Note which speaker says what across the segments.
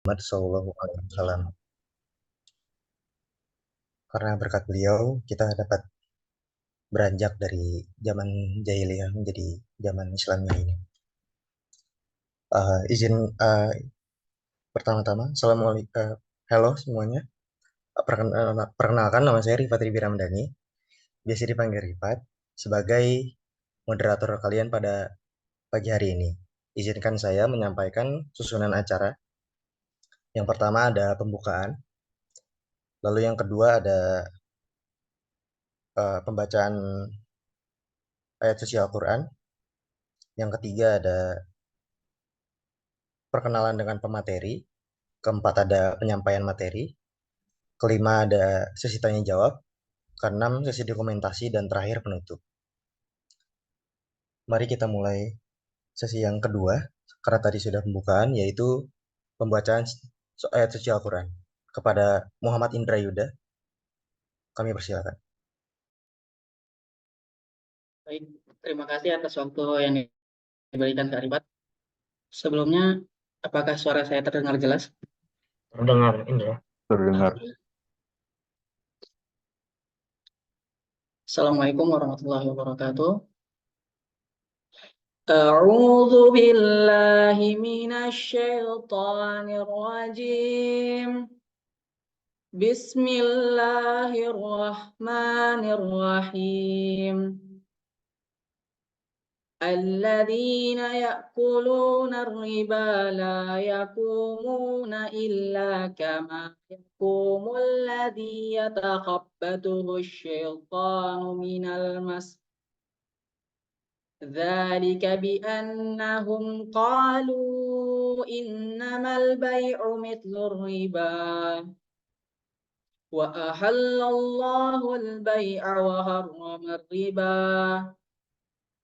Speaker 1: Muhammad Sallallahu Alaihi Wasallam. Karena berkat beliau, kita dapat beranjak dari zaman jahiliyah menjadi zaman Islam ini. Izin pertama-tama, Assalamualaikum, halo semuanya. Perkenalkan, nama saya Rifat Ribi Ramdhani, biasa dipanggil Rifat, sebagai moderator kalian pada pagi hari ini. Izinkan saya menyampaikan susunan acara. Yang pertama ada pembukaan, lalu yang kedua ada pembacaan ayat suci Al-Quran, yang ketiga ada perkenalan dengan pemateri, keempat ada penyampaian materi, kelima ada sesi tanya jawab, keenam sesi dokumentasi, dan terakhir penutup. Mari kita mulai sesi yang kedua, karena tadi sudah pembukaan, yaitu pembacaan ayat suci Al-Quran. Kepada Muhammad Indra Yuda, kami persilakan.
Speaker 2: Baik, terima kasih atas waktu yang diberikan Kak Rifat. Sebelumnya, apakah suara saya terdengar jelas?
Speaker 1: Terdengar, Indra. Terdengar.
Speaker 2: Assalamualaikum warahmatullahi wabarakatuh. A'udzu billahi minasyaitonir rajim. Bismillahirrahmanirrahim. الذين يأكلون الربا لا يقومون إلا كما يقوم الذي يتخبطه الشيطان من المس. ذلك بأنهم قالوا إنما البيع مثل الربا وأحل الله البيع وحرم الربا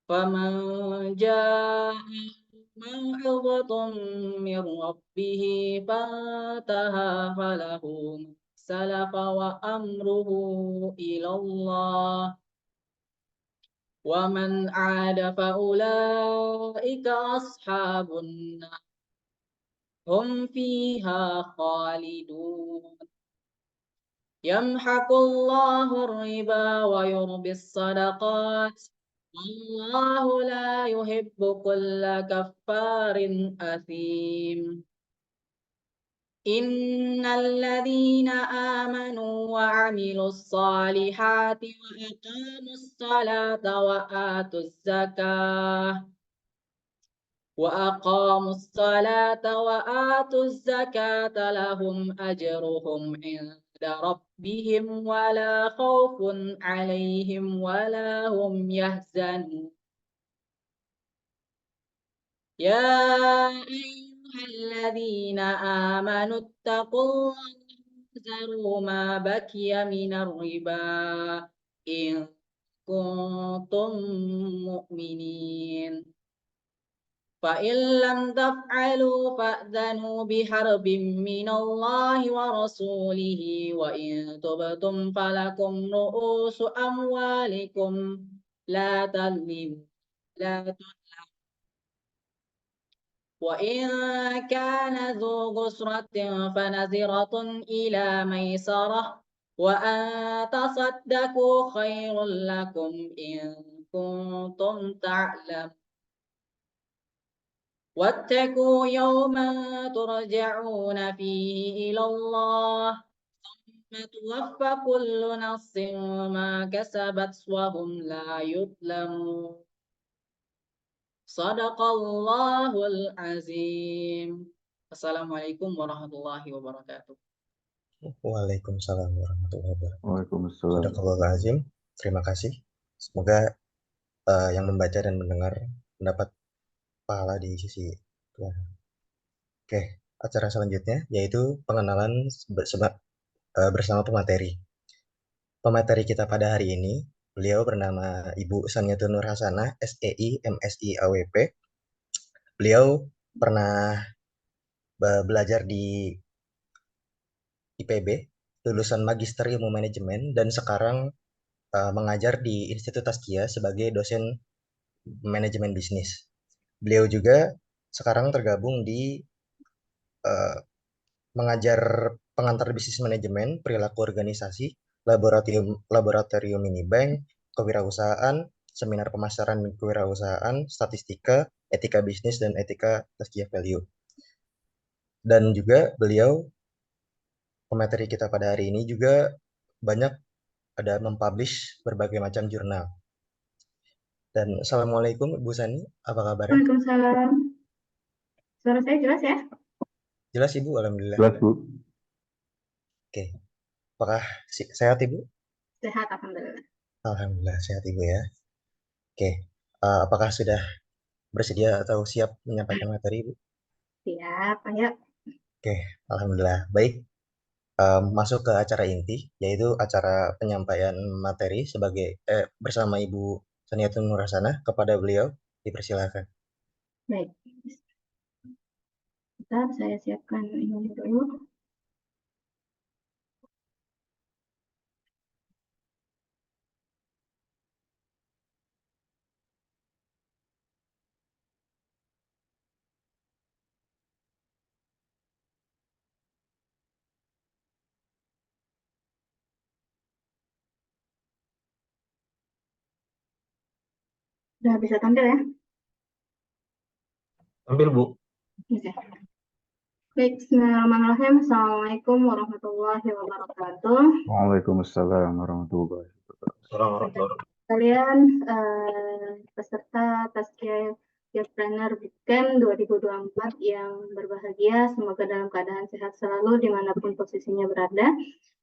Speaker 2: فمن جاءه موعظة من ربه فانتهى فله ما سلف وأمره إلى الله ومن عاد فأولئك أصحاب النار هم فيها خالدون يمحق الله الربا ويربي الصدقات والله لا يحب كل كفار أثيم إن الذين آمنوا وعملوا الصالحات وأقاموا الصلاة وآتوا الزكاة لهم أجرهم عند ربهم ولا خوف عليهم ولا هم يحزنون يا أيها الذين آمنوا اتقوا الله وذروا ما بقي من الربا إن كنتم مؤمنين فإن لم تفعلوا فأذنوا بحرب من الله ورسوله وإن تبتم فلكم رؤوس أموالكم لا تظلمون لا تظلمون وإن كان ذو عسرة فنظرة إلى ميسرة وأن تصدقوا خير لكم إن كنتم تعلمون واتقوا يوما ترجعون فيه إلى الله ثم توفى كل نفس ما كسبت وهم لا يظلمون Sadaqallahul azim. Assalamualaikum warahmatullahi wabarakatuh.
Speaker 1: Waalaikumsalam warahmatullahi wabarakatuh.
Speaker 3: Waalaikumsalam.
Speaker 1: Sadaqallahul azim. Terima kasih. Semoga yang membaca dan mendengar mendapat pahala di sisi Tuhan. Oke, acara selanjutnya yaitu pengenalan bersama pemateri. Pemateri kita pada hari ini, beliau bernama Ibu Saniatun Nur Hasanah, SEI, MSI, AWP. Beliau pernah belajar di IPB, lulusan Magister Ilmu Manajemen, dan sekarang mengajar di Institut Tazkiyah sebagai dosen manajemen bisnis. Beliau juga sekarang tergabung di mengajar pengantar bisnis manajemen, perilaku organisasi, laboratorium mini bank, kewirausahaan, seminar pemasaran kewirausahaan, statistika, etika bisnis dan etika tazkiyah value. Dan juga beliau pemateri kita pada hari ini juga banyak ada mempublish berbagai macam jurnal. Dan Assalamualaikum Ibu Sani, apa kabarnya?
Speaker 3: Waalaikumsalam. Suara saya jelas ya?
Speaker 1: Jelas Ibu, Alhamdulillah.
Speaker 4: Jelas, Bu.
Speaker 1: Oke, apakah sehat Ibu?
Speaker 3: Sehat, Alhamdulillah.
Speaker 1: Alhamdulillah sehat Ibu ya. Oke, apakah sudah bersedia atau siap menyampaikan materi Ibu?
Speaker 3: Siap, ayo.
Speaker 1: Oke, Alhamdulillah. Baik, masuk ke acara inti, yaitu acara penyampaian materi bersama Ibu Saniatun Nurhasana. Kepada beliau, dipersilakan.
Speaker 3: Baik. Bentar, saya siapkan ini dulu. Sudah bisa tampil ya?
Speaker 4: Tampil, Bu.
Speaker 3: Oke. Baik, bismillahirrahmanirrahim. Assalamualaikum warahmatullahi wabarakatuh.
Speaker 4: Waalaikumsalam warahmatullahi wabarakatuh.
Speaker 3: Kalian peserta Tazkiyah Youthpreneur Bootcamp 2024 yang berbahagia, semoga dalam keadaan sehat selalu dimanapun posisinya berada.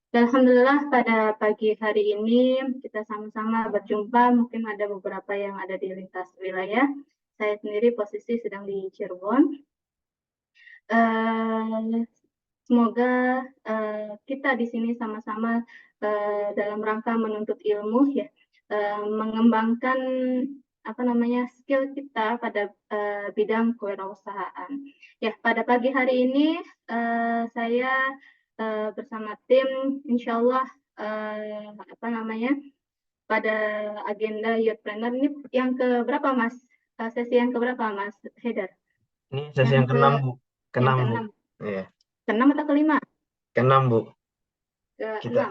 Speaker 3: Dan Alhamdulillah pada pagi hari ini kita sama-sama berjumpa, mungkin ada beberapa yang ada di lintas wilayah. Saya sendiri posisi sedang di Cirebon. Semoga kita di sini sama-sama dalam rangka menuntut ilmu ya, mengembangkan skill kita pada bidang kewirausahaan. Ya, pada pagi hari ini saya bersama tim, insya Allah pada agenda Youthpreneur ini yang keberapa Mas? Sesi yang keberapa Mas Haidar?
Speaker 4: Ini sesi yang ke-6, Bu.
Speaker 3: Yang
Speaker 4: Ke-6, Bu.
Speaker 3: ke-6.
Speaker 4: Iya.
Speaker 3: Ke-6 atau ke-5?
Speaker 4: Ke-6, Bu.
Speaker 3: Ke-6.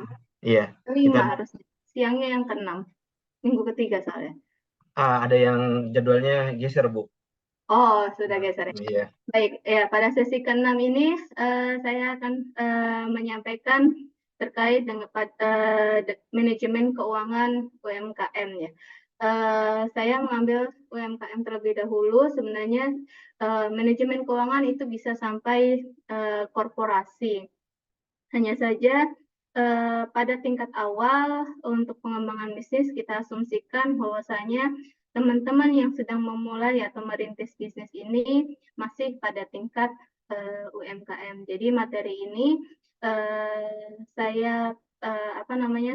Speaker 4: Iya.
Speaker 3: Ke-5 harusnya. Siangnya yang ke-6. Minggu ketiga soalnya.
Speaker 4: Ada yang jadwalnya geser, Bu.
Speaker 3: Oh, sudah geser.
Speaker 4: Iya.
Speaker 3: Baik, ya pada sesi ke-6 ini saya akan menyampaikan terkait dengan manajemen keuangan UMKM ya. Saya mengambil UMKM terlebih dahulu. Sebenarnya manajemen keuangan itu bisa sampai korporasi. Hanya saja pada tingkat awal untuk pengembangan bisnis kita asumsikan bahwasanya teman-teman yang sedang memulai atau merintis bisnis ini masih pada tingkat UMKM. Jadi materi ini saya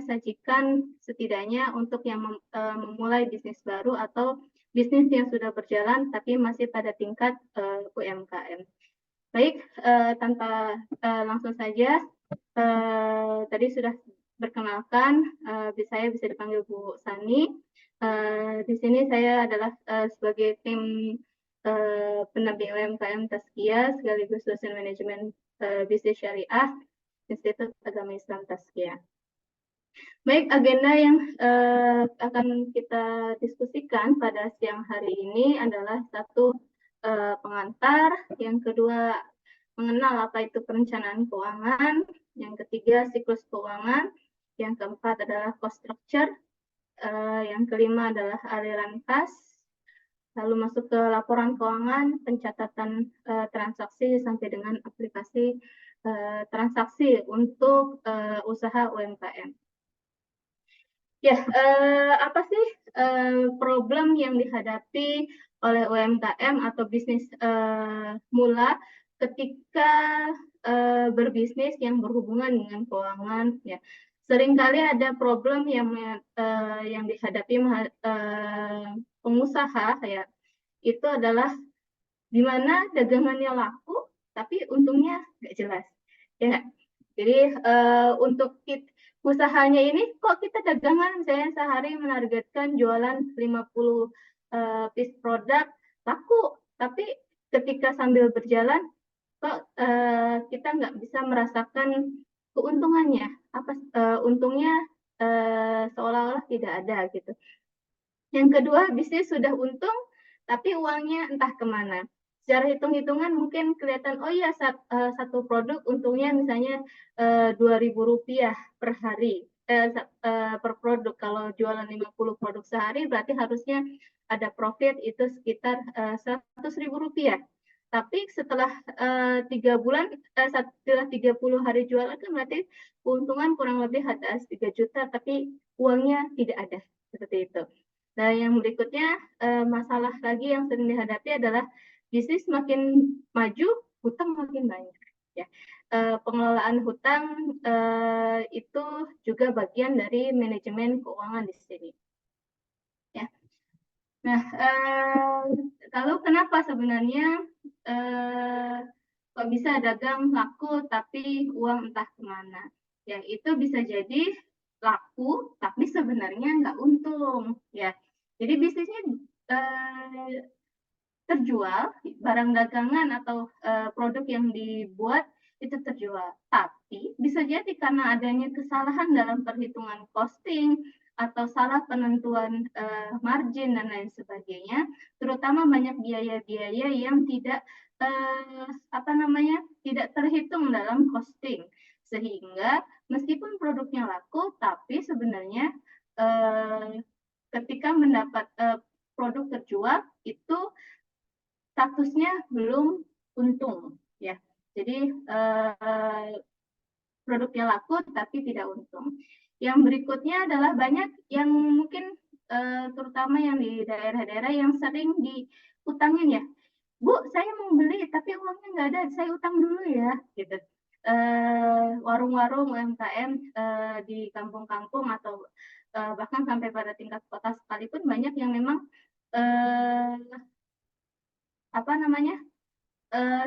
Speaker 3: sajikan setidaknya untuk yang memulai bisnis baru atau bisnis yang sudah berjalan tapi masih pada tingkat UMKM. Baik, tanpa langsung saja, tadi sudah berkenalkan, saya bisa dipanggil Bu Sani. Di sini saya adalah sebagai tim pendamping UMKM Tazkiyah sekaligus dosen manajemen bisnis syariah Institut Agama Islam Tazkiyah. Baik, agenda yang akan kita diskusikan pada siang hari ini adalah satu, pengantar, yang kedua mengenal apa itu perencanaan keuangan, yang ketiga siklus keuangan, yang keempat adalah cost structure, yang kelima adalah aliran kas, lalu masuk ke laporan keuangan, pencatatan transaksi sampai dengan aplikasi transaksi untuk usaha UMKM. Ya, apa sih problem yang dihadapi oleh UMKM atau bisnis mula ketika berbisnis yang berhubungan dengan keuangan? Ya, seringkali ada problem yang dihadapi pengusaha ya, itu adalah di mana dagangannya laku tapi untungnya nggak jelas. Ya, jadi untuk usahanya ini kok kita dagangan misalnya sehari menargetkan jualan 50 piece produk laku, tapi ketika sambil berjalan kok kita nggak bisa merasakan keuntungannya, untungnya seolah-olah tidak ada gitu. Yang kedua, bisnis sudah untung, tapi uangnya entah kemana. Secara hitung-hitungan mungkin kelihatan, oh iya satu produk untungnya misalnya Rp2.000 per hari, per produk. Kalau jualan 50 produk sehari, berarti harusnya ada profit itu sekitar Rp100.000. Tapi setelah 3 bulan, setelah 30 hari jualan kan berarti keuntungan kurang lebih ada 3 juta, tapi uangnya tidak ada, seperti itu. Nah, yang berikutnya masalah lagi yang sering dihadapi adalah bisnis makin maju, hutang makin banyak. Ya, pengelolaan hutang itu juga bagian dari manajemen keuangan di sini. Ya. Nah, lalu kenapa sebenarnya kok bisa dagang laku tapi uang entah kemana? Ya, itu bisa jadi laku tapi sebenarnya nggak untung. Ya, jadi bisnisnya terjual, barang dagangan atau produk yang dibuat itu terjual. Tapi bisa jadi karena adanya kesalahan dalam perhitungan costing atau salah penentuan margin dan lain sebagainya, terutama banyak biaya-biaya yang tidak tidak terhitung dalam costing, sehingga meskipun produknya laku, tapi sebenarnya ketika mendapat produk terjual itu statusnya belum untung, ya. Jadi produknya laku tapi tidak untung. Yang berikutnya adalah banyak yang mungkin terutama yang di daerah-daerah yang sering diutangin, ya. Bu, saya mau beli tapi uangnya nggak ada, saya utang dulu ya, gitu. Warung-warung UMKM di kampung-kampung atau bahkan sampai pada tingkat kota sekalipun banyak yang memang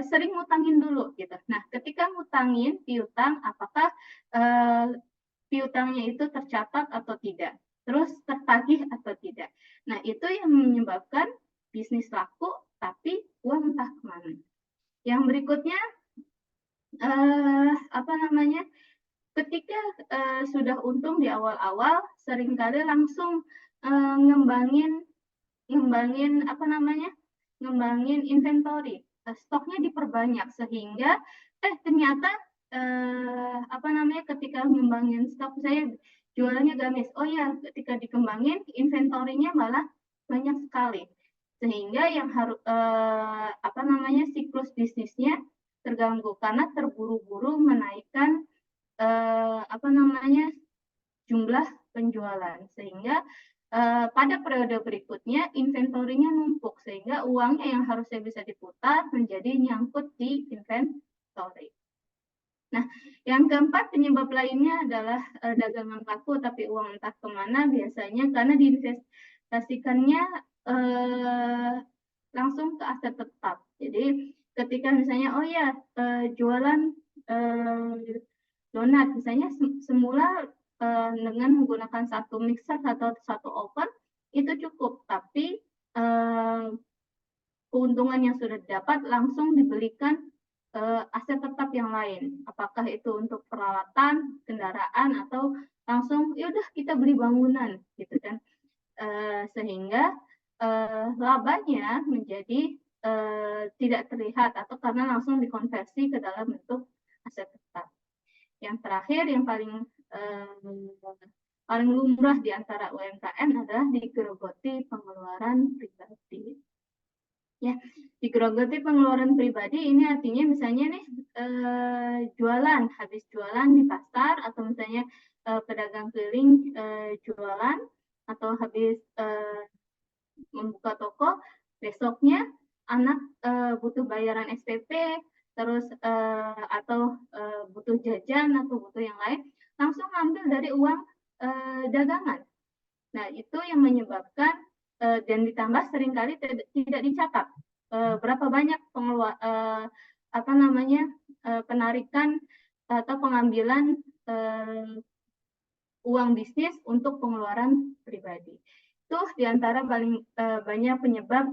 Speaker 3: sering ngutangin dulu gitu. Nah, ketika ngutangin piutang, apakah piutangnya itu tercatat atau tidak, terus tertagih atau tidak. Nah, itu yang menyebabkan bisnis laku tapi uang entah kemana. Yang berikutnya ketika sudah untung di awal-awal, seringkali langsung ngembangin inventory, stoknya diperbanyak sehingga ternyata ketika ngembangin stok saya jualannya gamis. Oh ya, ketika dikembangin inventorinya malah banyak sekali, sehingga yang harus siklus bisnisnya terganggu karena terburu-buru menaikkan jumlah penjualan, sehingga pada periode berikutnya inventorinya numpuk sehingga uangnya yang harusnya bisa diputar menjadi nyangkut di inventory. Nah, yang keempat penyebab lainnya adalah dagangan laku tapi uang entah kemana, biasanya karena diinvestasikannya langsung ke aset tetap. Jadi ketika misalnya jualan donat, misalnya semula dengan menggunakan satu mixer atau satu oven itu cukup, tapi keuntungan yang sudah didapat langsung dibelikan aset tetap yang lain, apakah itu untuk peralatan, kendaraan, atau langsung ya udah kita beli bangunan gitu kan, sehingga labanya menjadi tidak terlihat atau karena langsung dikonversi ke dalam bentuk aset tetap. Yang terakhir, yang paling lumrah di antara UMKM adalah digerogoti pengeluaran pribadi. Ya, digerogoti pengeluaran pribadi ini artinya misalnya nih jualan, habis jualan di pasar atau misalnya pedagang keliling jualan atau habis membuka toko, besoknya anak butuh bayaran SPP, terus atau butuh jajan atau butuh yang lain, langsung ambil dari uang dagangan. Nah, itu yang menyebabkan dan ditambah seringkali tidak dicatat berapa banyak penarikan atau pengambilan uang bisnis untuk pengeluaran pribadi. Itu diantara paling banyak penyebab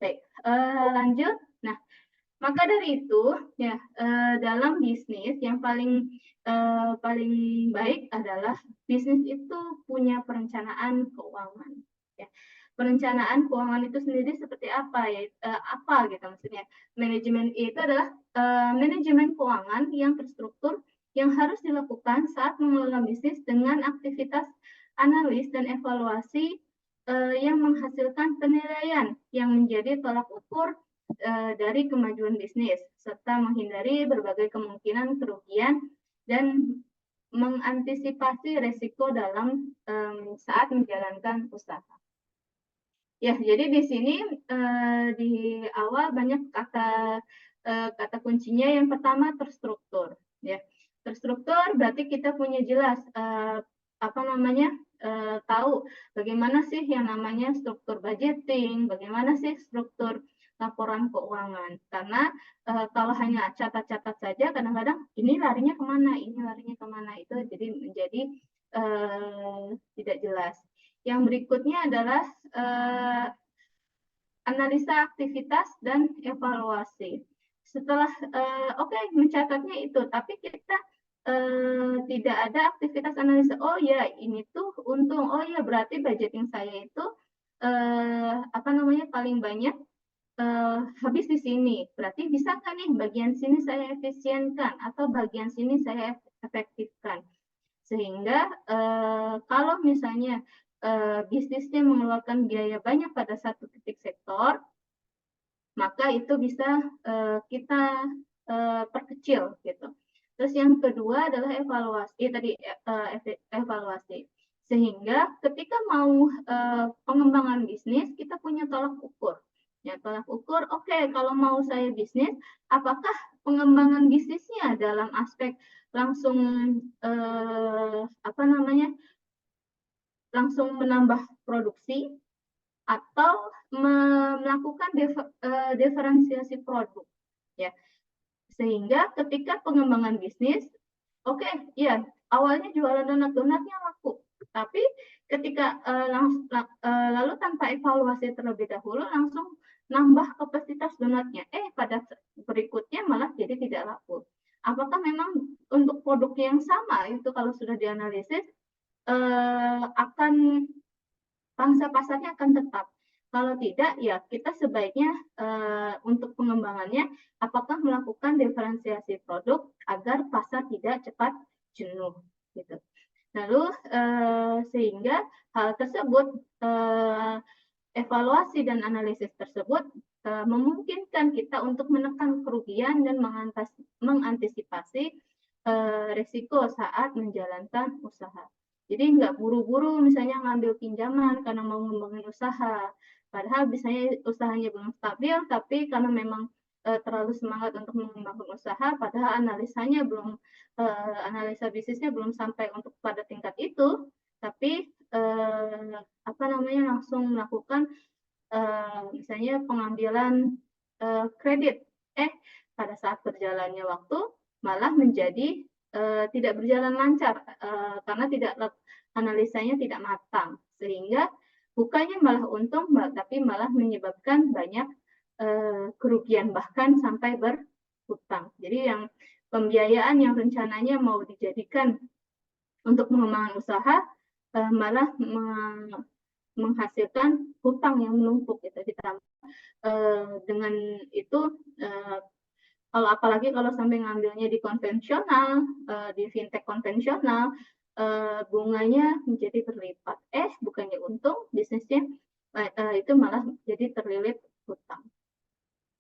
Speaker 3: Baik, lanjut. Nah, maka dari itu, ya, dalam bisnis yang paling baik adalah bisnis itu punya perencanaan keuangan. Ya. Perencanaan keuangan itu sendiri seperti apa ya? Apa gitu maksudnya? Manajemen itu adalah manajemen keuangan yang terstruktur yang harus dilakukan saat mengelola bisnis dengan aktivitas analis dan evaluasi yang menghasilkan penilaian yang menjadi tolak ukur dari kemajuan bisnis, serta menghindari berbagai kemungkinan kerugian dan mengantisipasi resiko dalam saat menjalankan usaha. Ya, jadi di sini di awal banyak kata kuncinya. Yang pertama terstruktur. Ya, terstruktur berarti kita punya jelas tahu bagaimana sih yang namanya struktur budgeting, bagaimana sih struktur laporan keuangan. Karena kalau hanya catat-catat saja, kadang-kadang ini larinya kemana, itu jadi menjadi tidak jelas. Yang berikutnya adalah analisa aktivitas dan evaluasi. Setelah mencatatnya itu, tapi kita tidak ada aktivitas analisa. Oh ya, ini tuh untung. Oh ya, berarti budgeting saya itu paling banyak habis di sini. Berarti bisa kan nih bagian sini saya efisienkan atau bagian sini saya efektifkan. Sehingga kalau misalnya bisnisnya mengeluarkan biaya banyak pada satu titik sektor, maka itu bisa kita perkecil gitu. Terus yang kedua adalah evaluasi. Sehingga ketika mau pengembangan bisnis, kita punya tolak ukur. Ya, tolak ukur, kalau mau saya bisnis, apakah pengembangan bisnisnya dalam aspek langsung langsung menambah produksi atau melakukan diferensiasi produk, ya. Sehingga ketika pengembangan bisnis, ya awalnya jualan donat-donatnya laku, tapi ketika lalu tanpa evaluasi terlebih dahulu langsung nambah kapasitas donatnya, pada berikutnya malah jadi tidak laku. Apakah memang untuk produk yang sama itu kalau sudah dianalisis akan pangsa pasarnya akan tetap? Kalau tidak, ya kita sebaiknya untuk pengembangannya apakah melakukan diferensiasi produk agar pasar tidak cepat jenuh, gitu. Lalu sehingga hal tersebut, evaluasi dan analisis tersebut memungkinkan kita untuk menekan kerugian dan mengantisipasi risiko saat menjalankan usaha. Jadi nggak buru-buru misalnya ngambil pinjaman karena mau ngembangin usaha. Padahal misalnya usahanya belum stabil, tapi karena memang terlalu semangat untuk mengembangkan usaha, padahal analisa bisnisnya belum sampai untuk pada tingkat itu, tapi langsung melakukan misalnya pengambilan kredit. Pada saat berjalannya waktu malah menjadi tidak berjalan lancar karena analisanya tidak matang, sehingga bukannya malah untung, tapi malah menyebabkan banyak kerugian bahkan sampai berhutang. Jadi yang pembiayaan yang rencananya mau dijadikan untuk pengembangan usaha malah menghasilkan hutang yang menumpuk gitu. Ditambah dengan itu kalau apalagi kalau sampai ngambilnya di konvensional, di fintech konvensional, bunganya menjadi berlipat. Bukannya untung, bisnisnya itu malah jadi terlilit hutang.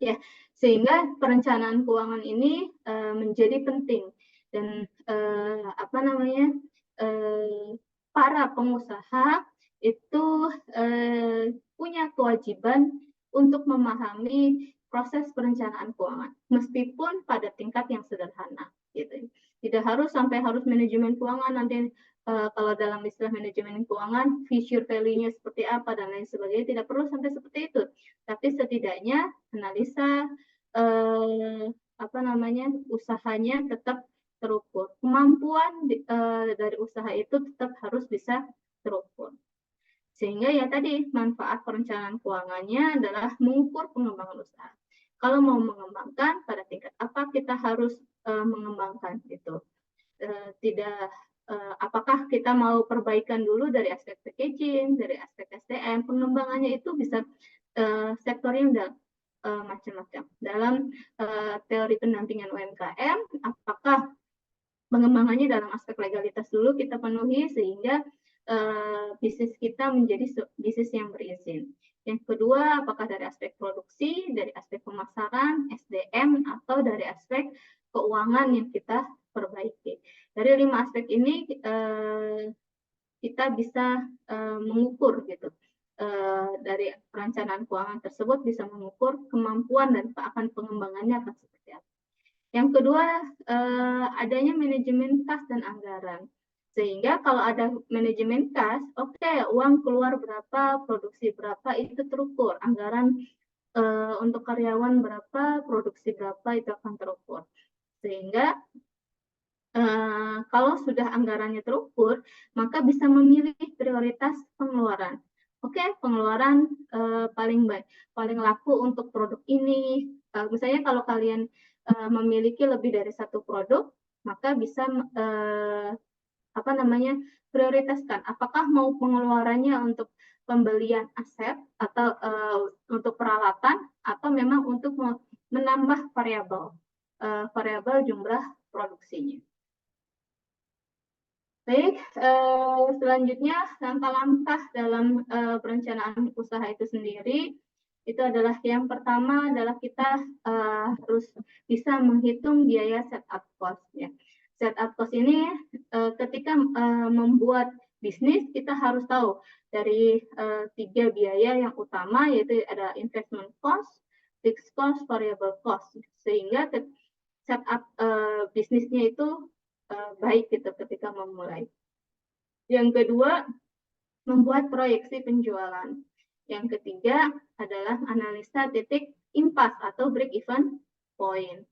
Speaker 3: Ya, sehingga perencanaan keuangan ini menjadi penting dan para pengusaha itu punya kewajiban untuk memahami proses perencanaan keuangan, meskipun pada tingkat yang sederhana, gitu. Tidak harus sampai harus manajemen keuangan nanti kalau dalam istilah manajemen keuangan, future value-nya seperti apa dan lain sebagainya, tidak perlu sampai seperti itu. Tapi setidaknya analisa usahanya tetap terukur. Kemampuan dari usaha itu tetap harus bisa terukur. Sehingga ya tadi manfaat perencanaan keuangannya adalah mengukur pengembangan usaha. Kalau mau mengembangkan pada tingkat apa kita harus mengembangkan gitu. Tidak apakah kita mau perbaikan dulu dari aspek packaging, dari aspek SDM, pengembangannya itu bisa sektorial macam-macam. Dalam teori pendampingan UMKM, apakah pengembangannya dalam aspek legalitas dulu kita penuhi sehingga bisnis kita menjadi bisnis yang berizin. Yang kedua, apakah dari aspek produksi, dari aspek pemasaran, SDM, atau dari aspek keuangan yang kita perbaiki. Dari 5 aspek ini kita bisa mengukur gitu. Dari perencanaan keuangan tersebut bisa mengukur kemampuan dan akan pengembangannya akan seperti apa. Yang kedua, adanya manajemen kas dan anggaran. Sehingga kalau ada manajemen kas, uang keluar berapa, produksi berapa, itu terukur. Anggaran untuk karyawan berapa, produksi berapa, itu akan terukur. Sehingga kalau sudah anggarannya terukur, maka bisa memilih prioritas pengeluaran. Pengeluaran paling laku untuk produk ini. Misalnya kalau kalian memiliki lebih dari satu produk, maka bisa prioritaskan apakah mau pengeluarannya untuk pembelian aset atau untuk peralatan atau memang untuk menambah variabel jumlah produksinya. Baik, selanjutnya langkah-langkah dalam perencanaan usaha itu sendiri itu adalah yang pertama adalah kita harus bisa menghitung biaya setup cost ya. Setup cost ini ketika membuat bisnis kita harus tahu dari 3 biaya yang utama yaitu ada investment cost, fixed cost, variable cost sehingga setup bisnisnya itu baik gitu ketika memulai. Yang kedua, membuat proyeksi penjualan. Yang ketiga adalah analisa titik impas atau break even point.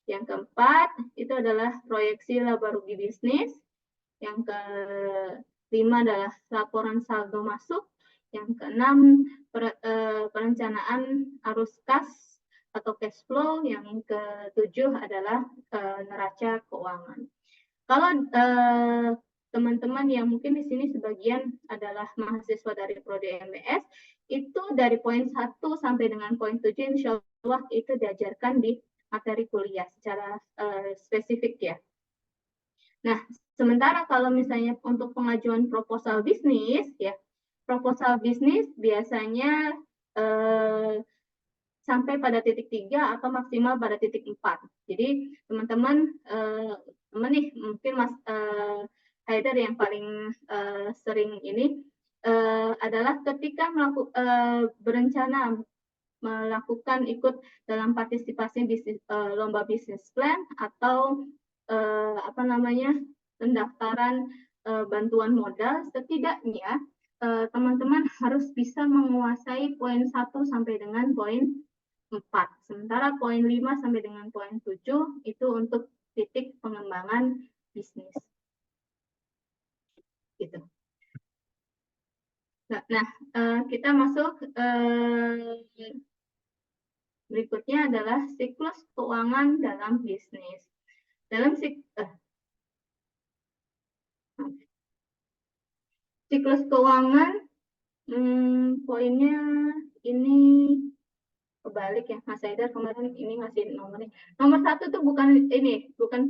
Speaker 3: Yang keempat, itu adalah proyeksi laba rugi bisnis. Yang kelima adalah laporan saldo masuk. Yang keenam, perencanaan arus kas atau cash flow. Yang ketujuh adalah neraca keuangan. Kalau teman-teman yang mungkin di sini sebagian adalah mahasiswa dari Prodi MBS, itu dari poin 1 sampai dengan poin 7 insya Allah itu diajarkan di materi kuliah secara spesifik ya. Nah, sementara kalau misalnya untuk pengajuan proposal bisnis ya, proposal bisnis biasanya sampai pada titik 3 atau maksimal pada titik 4. Jadi teman-teman nih mungkin Mas Haidar yang paling sering ini adalah ketika berencana melakukan ikut dalam partisipasi bisnis, lomba bisnis plan atau pendaftaran bantuan modal, setidaknya teman-teman harus bisa menguasai poin 1 sampai dengan poin 4. Sementara poin 5 sampai dengan poin 7 itu untuk titik pengembangan bisnis. Gitu. Nah, kita masuk berikutnya adalah siklus keuangan dalam bisnis. Dalam siklus keuangan, poinnya ini kebalik ya, Mas Haidar kemarin ini ngasih nomornya. Nomor 1 tuh bukan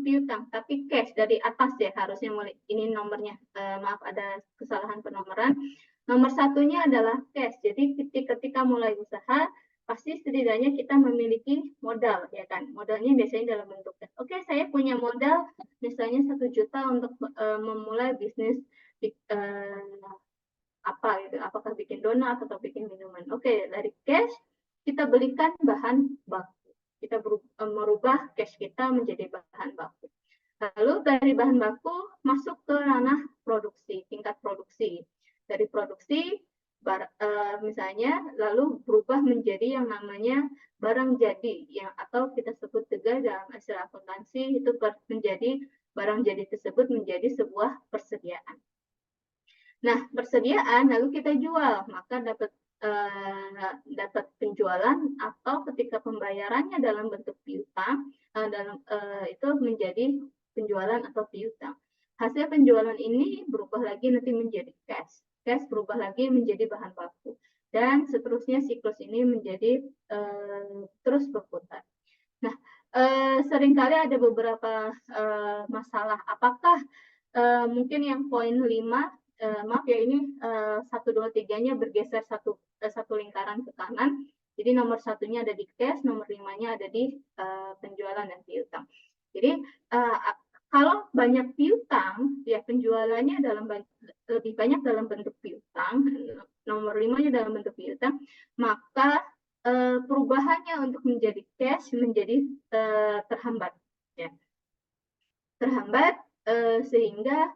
Speaker 3: piutang, tapi cash dari atas ya harusnya mulai. Ini nomornya, maaf ada kesalahan penomoran. Nomor 1-nya adalah cash. Jadi ketika mulai usaha, pasti setidaknya kita memiliki modal ya kan. Modalnya biasanya dalam bentuk cash. Saya punya modal misalnya 1 juta untuk memulai bisnis apa gitu, apakah bikin donat atau bikin minuman. Dari cash kita belikan bahan baku. Kita merubah cash kita menjadi bahan baku. Lalu dari bahan baku masuk ke ranah produksi, tingkat produksi. Dari produksi misalnya lalu berubah menjadi yang namanya barang jadi atau kita sebut juga dalam istilah akuntansi itu menjadi barang jadi tersebut menjadi sebuah persediaan. Nah, persediaan lalu kita jual, maka dapat penjualan atau ketika pembayarannya dalam bentuk piutang, itu menjadi penjualan atau piutang. Hasil penjualan ini berubah lagi nanti menjadi cash, cash berubah lagi menjadi bahan baku, dan seterusnya siklus ini menjadi terus berputar. Nah, seringkali ada beberapa masalah. Apakah mungkin yang poin 5, maaf ya ini 1, 2, 3-nya bergeser satu lingkaran ke kanan. Jadi nomor 1-nya ada di cash, nomor 5-nya ada di penjualan dan piutang. Jadi kalau banyak piutang, ya penjualannya lebih banyak dalam bentuk piutang, nomor 5-nya dalam bentuk piutang, maka perubahannya untuk menjadi cash menjadi terhambat, ya. Terhambat sehingga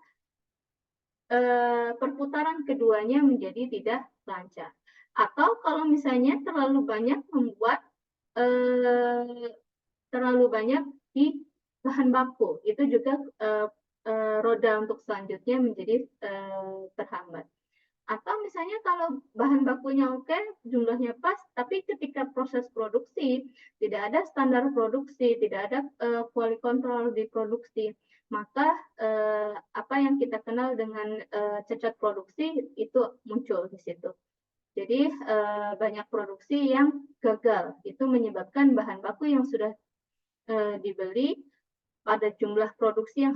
Speaker 3: perputaran keduanya menjadi tidak lancar. Atau kalau misalnya terlalu banyak terlalu banyak di bahan baku, itu juga roda untuk selanjutnya menjadi terhambat. Atau misalnya kalau bahan bakunya oke, jumlahnya pas, tapi ketika proses produksi tidak ada standar produksi, tidak ada quality control di produksi, maka apa yang kita kenal dengan cacat produksi itu muncul di situ. Jadi banyak produksi yang gagal, itu menyebabkan bahan baku yang sudah dibeli pada jumlah produksi yang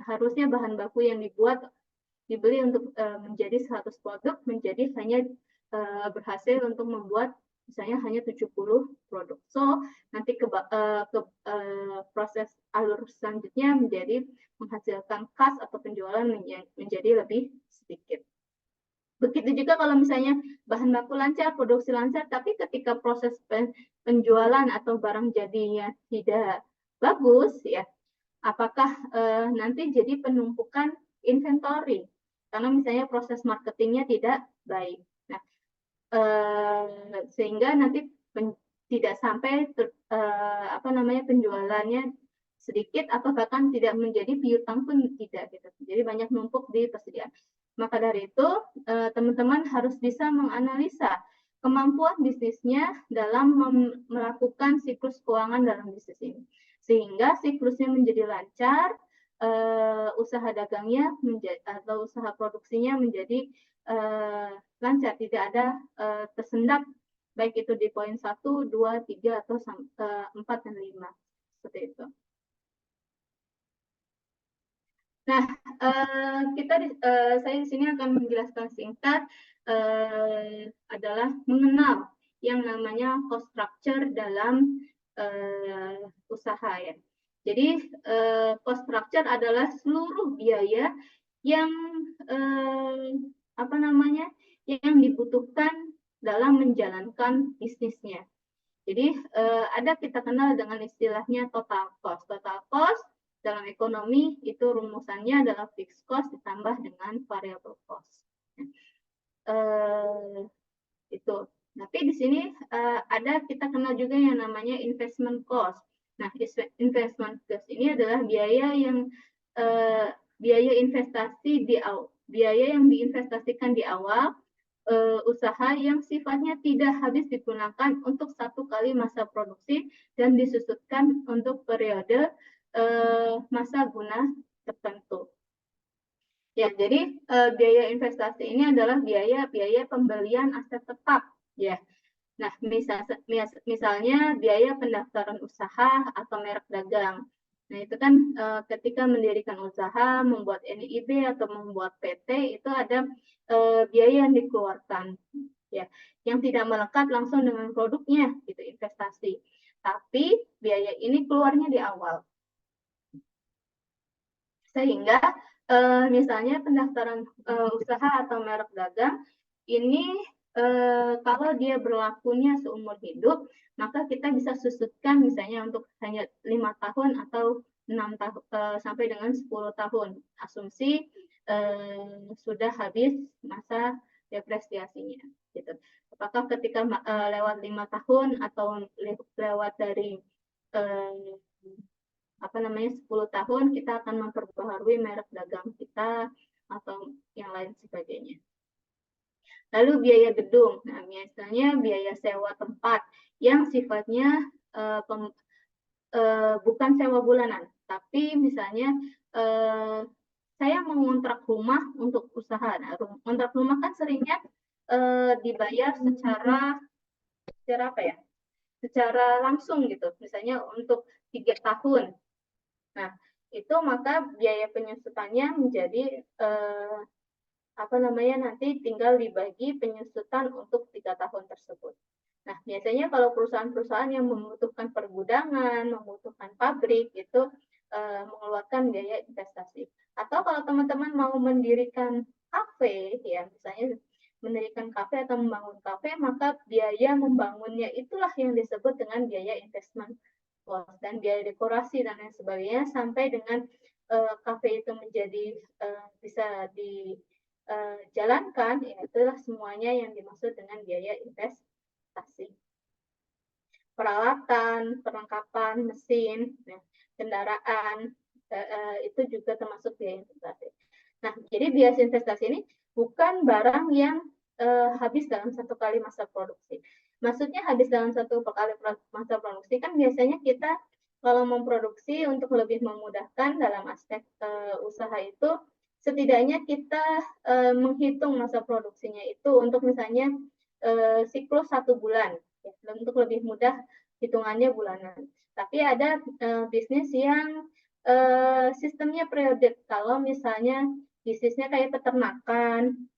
Speaker 3: harusnya bahan baku yang dibeli untuk menjadi 100 produk menjadi hanya berhasil untuk membuat misalnya hanya 70 produk. So, nanti proses alur selanjutnya menjadi menghasilkan kas atau penjualan menjadi lebih sedikit. Begitu juga kalau misalnya bahan baku lancar, produksi lancar, tapi ketika proses penjualan atau barang jadinya tidak bagus, ya, apakah nanti jadi penumpukan inventory? Karena misalnya proses marketingnya tidak baik. Nah, sehingga nanti tidak sampai penjualannya sedikit atau bahkan tidak menjadi piutang pun tidak gitu. Jadi banyak numpuk di persediaan. Maka dari itu teman-teman harus bisa menganalisa kemampuan bisnisnya dalam melakukan siklus keuangan dalam bisnis ini. Sehingga siklusnya menjadi lancar, usaha dagangnya atau usaha produksinya menjadi lancar, tidak ada tersendat, baik itu di poin 1, 2, 3, atau 4 dan 5. Seperti itu. Nah, saya di sini akan menjelaskan singkat adalah mengenal yang namanya cost structure dalam usaha, ya. Jadi cost structure adalah seluruh biaya yang yang dibutuhkan dalam menjalankan bisnisnya. Jadi ada kita kenal dengan istilahnya total cost. Total cost dalam ekonomi itu rumusannya adalah fixed cost ditambah dengan variable cost. Itu. Tapi di sini ada kita kenal juga yang namanya investment cost. Nah, investment cost ini adalah biaya yang diinvestasikan di awal usaha yang sifatnya tidak habis digunakan untuk satu kali masa produksi dan disusutkan untuk periode masa guna tertentu. Ya, jadi biaya investasi ini adalah biaya pembelian aset tetap, ya. Nah, misalnya biaya pendaftaran usaha atau merek dagang. Nah, itu kan ketika mendirikan usaha, membuat NIB atau membuat PT, itu ada biaya yang dikeluarkan, ya, yang tidak melekat langsung dengan produknya, gitu, investasi. Tapi biaya ini keluarnya di awal. Sehingga misalnya pendaftaran usaha atau merek dagang ini kalau dia berlakunya seumur hidup, maka kita bisa susutkan misalnya untuk hanya 5 tahun atau 6 tahun sampai dengan 10 tahun. Asumsi sudah habis masa depresiasinya. Gitu. Apakah ketika lewat 5 tahun atau lewat dari 10 tahun kita akan memperbaharui merek dagang kita, atau yang lain sebagainya. Lalu biaya gedung, nah misalnya biaya sewa tempat yang sifatnya bukan sewa bulanan, tapi misalnya saya mengontrak rumah untuk usaha. Nah, kontrak rumah kan seringnya dibayar secara apa ya? Secara langsung gitu, misalnya untuk 3 tahun. Nah, itu maka biaya penyusutannya menjadi nanti tinggal dibagi penyusutan untuk 3 tahun tersebut. Nah, biasanya kalau perusahaan-perusahaan yang membutuhkan pergudangan, membutuhkan pabrik, itu mengeluarkan biaya investasi. Atau kalau teman-teman mau mendirikan kafe, ya misalnya mendirikan kafe atau membangun kafe, maka biaya membangunnya itulah yang disebut dengan biaya investment cost, dan biaya dekorasi dan lain sebagainya, sampai dengan kafe itu menjadi bisa dijalankan, ya itulah semuanya yang dimaksud dengan biaya investasi. Peralatan, perlengkapan, mesin, kendaraan, itu juga termasuk biaya investasi. Nah, jadi biaya investasi ini bukan barang yang habis dalam satu kali masa produksi. Maksudnya habis dalam satu kali masa produksi kan biasanya kita kalau memproduksi untuk lebih memudahkan dalam aspek usaha itu, setidaknya kita menghitung masa produksinya itu untuk misalnya siklus 1 bulan, ya, untuk lebih mudah hitungannya bulanan. Tapi ada bisnis yang sistemnya periodik. Kalau misalnya bisnisnya kayak peternakan,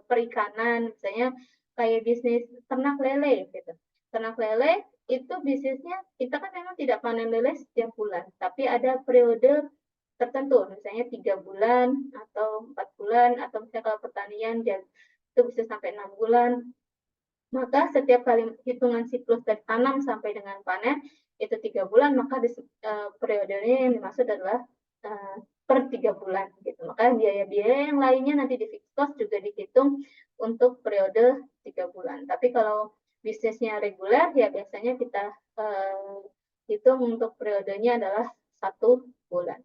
Speaker 3: perikanan, misalnya kayak bisnis ternak lele gitu. Ternak lele itu bisnisnya kita kan memang tidak panen lele setiap bulan, tapi ada periode tertentu, misalnya 3 bulan atau 4 bulan, atau misalnya kalau pertanian itu bisa sampai 6 bulan. Maka setiap kali hitungan siklus dari tanam sampai dengan panen itu 3 bulan, maka periodenya yang dimaksud adalah per 3 bulan gitu. Maka biaya-biaya yang lainnya nanti di fixed cost juga dihitung untuk periode 3 bulan. Tapi kalau bisnisnya reguler, ya biasanya kita hitung untuk periodenya adalah 1 bulan.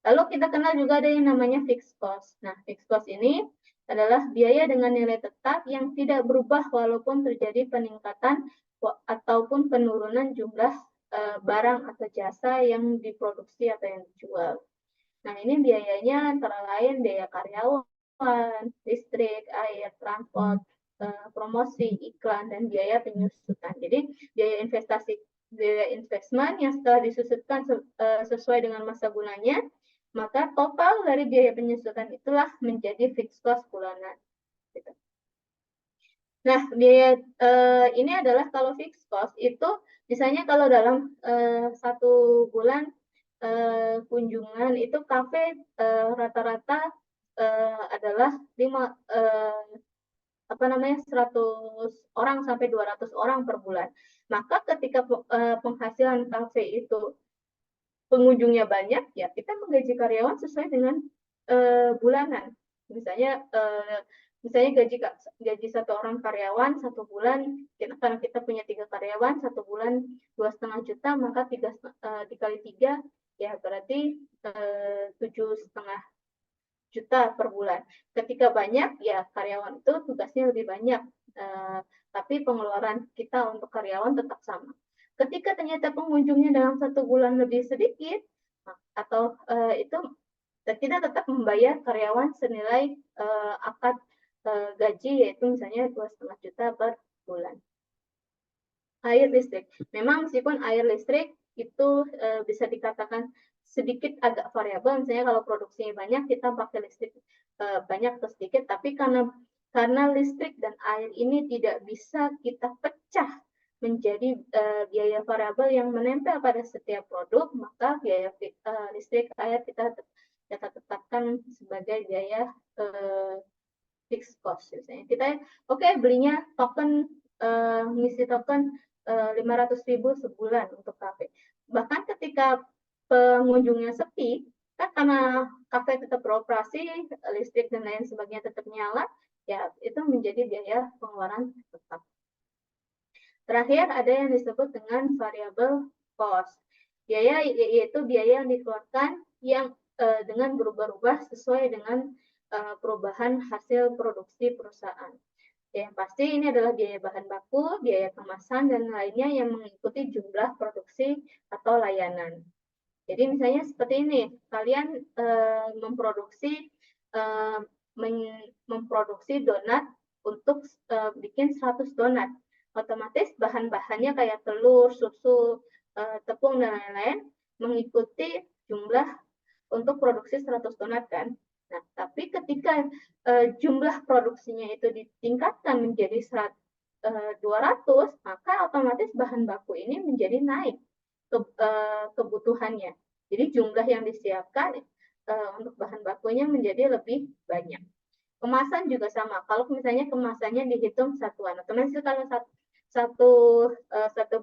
Speaker 3: Lalu kita kenal juga ada yang namanya fixed cost. Nah, fixed cost ini adalah biaya dengan nilai tetap yang tidak berubah walaupun terjadi peningkatan ataupun penurunan jumlah barang atau jasa yang diproduksi atau yang dijual. Nah, ini biayanya antara lain biaya karyawan, listrik, air, transport, promosi, iklan, dan biaya penyusutan. Jadi, biaya investment yang setelah disusutkan sesuai dengan masa gunanya, maka total dari biaya penyusutan itulah menjadi fixed cost bulanan. Gitu. Nah, biaya ini adalah kalau fixed cost itu, misalnya kalau dalam 1 bulan kunjungan itu kafe rata-rata adalah 100 orang sampai 200 orang per bulan. Maka ketika penghasilan kafe itu pengunjungnya banyak, ya kita menggaji karyawan sesuai dengan bulanan. Misalnya gaji 1 orang karyawan 1 bulan, karena kita punya 3 karyawan, 1 bulan 2,5 juta, maka dikali 3 ya berarti 7,5 juta per bulan. Ketika banyak, ya karyawan itu tugasnya lebih banyak, tapi pengeluaran kita untuk karyawan tetap sama. Ketika ternyata pengunjungnya dalam 1 bulan lebih sedikit, atau itu kita tetap membayar karyawan senilai akad gaji, yaitu misalnya 2,5 juta per bulan. Air listrik, memang meskipun air listrik itu bisa dikatakan sedikit agak variabel, misalnya kalau produksinya banyak kita pakai listrik banyak atau sedikit, tapi karena listrik dan air ini tidak bisa kita pecah menjadi biaya variabel yang menempel pada setiap produk, maka biaya listrik air kita tetapkan sebagai biaya fixed cost. Misalnya kita belinya token, ngisi token 500.000 sebulan untuk kafe. Bahkan ketika pengunjungnya sepi, kan karena kafe tetap beroperasi, listrik dan lain sebagainya tetap nyala, ya itu menjadi biaya pengeluaran tetap. Terakhir ada yang disebut dengan variable cost. Biaya yaitu biaya yang dikeluarkan yang dengan berubah-ubah sesuai dengan perubahan hasil produksi perusahaan. Yang pasti ini adalah biaya bahan baku, biaya kemasan, dan lainnya yang mengikuti jumlah produksi atau layanan. Jadi misalnya seperti ini, kalian memproduksi donat untuk bikin 100 donat. Otomatis bahan-bahannya kayak telur, susu, tepung, dan lain-lain mengikuti jumlah untuk produksi 100 donat kan. Nah, tapi ketika jumlah produksinya itu ditingkatkan menjadi 200, maka otomatis bahan baku ini menjadi naik kebutuhannya. Jadi jumlah yang disiapkan untuk bahan bakunya menjadi lebih banyak. Kemasan juga sama. Kalau misalnya kemasannya dihitung satuan, otomatis kalau satu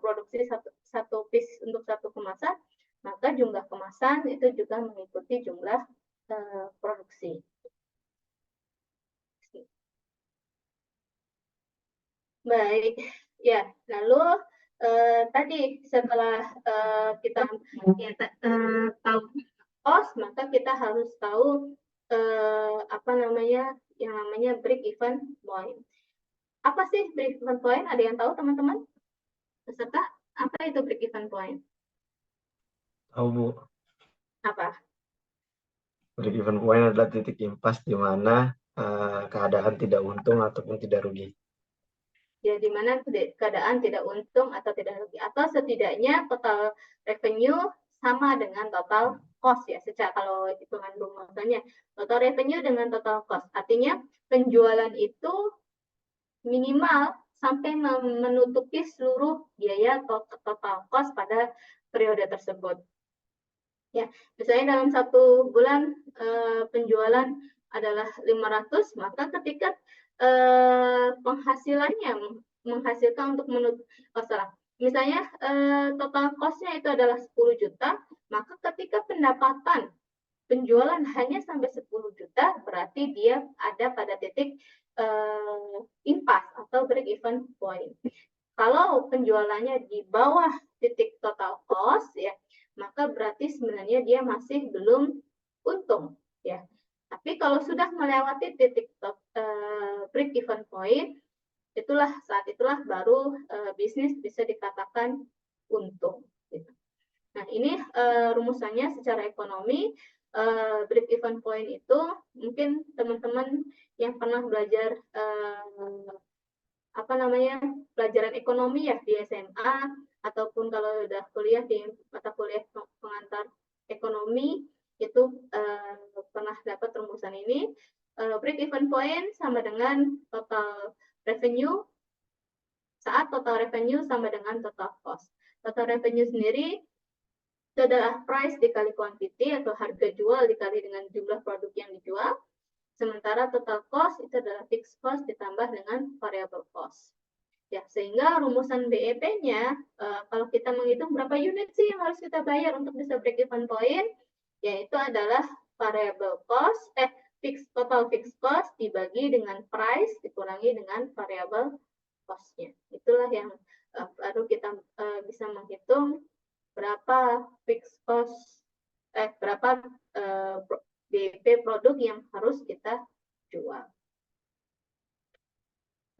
Speaker 3: produksi satu piece untuk satu kemasan, maka jumlah kemasan itu juga mengikuti jumlah produksi. Baik, ya. Lalu tadi setelah kita tahu cost, maka kita harus tahu apa namanya yang namanya break even point. Apa sih break even point? Ada yang tahu teman-teman? Peserta, apa itu break even point?
Speaker 4: Tahu Bu,
Speaker 3: Apa?
Speaker 4: break even point adalah titik impas di mana keadaan tidak untung ataupun tidak rugi.
Speaker 3: Ya, di mana keadaan tidak untung atau tidak rugi, atau setidaknya total revenue sama dengan total cost ya, secara kalau hitungan rumusannya total revenue dengan total cost, artinya penjualan itu minimal sampai menutupi seluruh biaya total cost pada periode tersebut. Ya, misalnya dalam satu bulan penjualan adalah 500, maka ketika penghasilannya menghasilkan untuk misalnya total cost-nya itu adalah 10 juta, maka ketika pendapatan penjualan hanya sampai 10 juta, berarti dia ada pada titik impas atau break even point. Kalau penjualannya di bawah titik total cost ya, maka berarti sebenarnya dia masih belum untung ya. Tapi kalau sudah melewati titik break even point, saat itulah baru bisnis bisa dikatakan untung. Gitu. Nah, ini rumusannya secara ekonomi. Break even point itu mungkin teman-teman yang pernah belajar pelajaran ekonomi ya di SMA, ataupun kalau udah kuliah di mata kuliah pengantar ekonomi itu pernah dapat rumusan ini. Break even point sama dengan total revenue saat total revenue sama dengan total cost. Total revenue sendiri itu adalah price dikali quantity atau harga jual dikali dengan jumlah produk yang dijual. Sementara total cost itu adalah fixed cost ditambah dengan variable cost. Ya, sehingga rumusan BEP-nya kalau kita menghitung berapa unit sih yang harus kita bayar untuk bisa break even point, yaitu adalah variable cost, total fixed cost dibagi dengan price dikurangi dengan variable cost-nya. Itulah yang baru kita bisa menghitung berapa fixed cost, berapa BEP produk yang harus kita jual.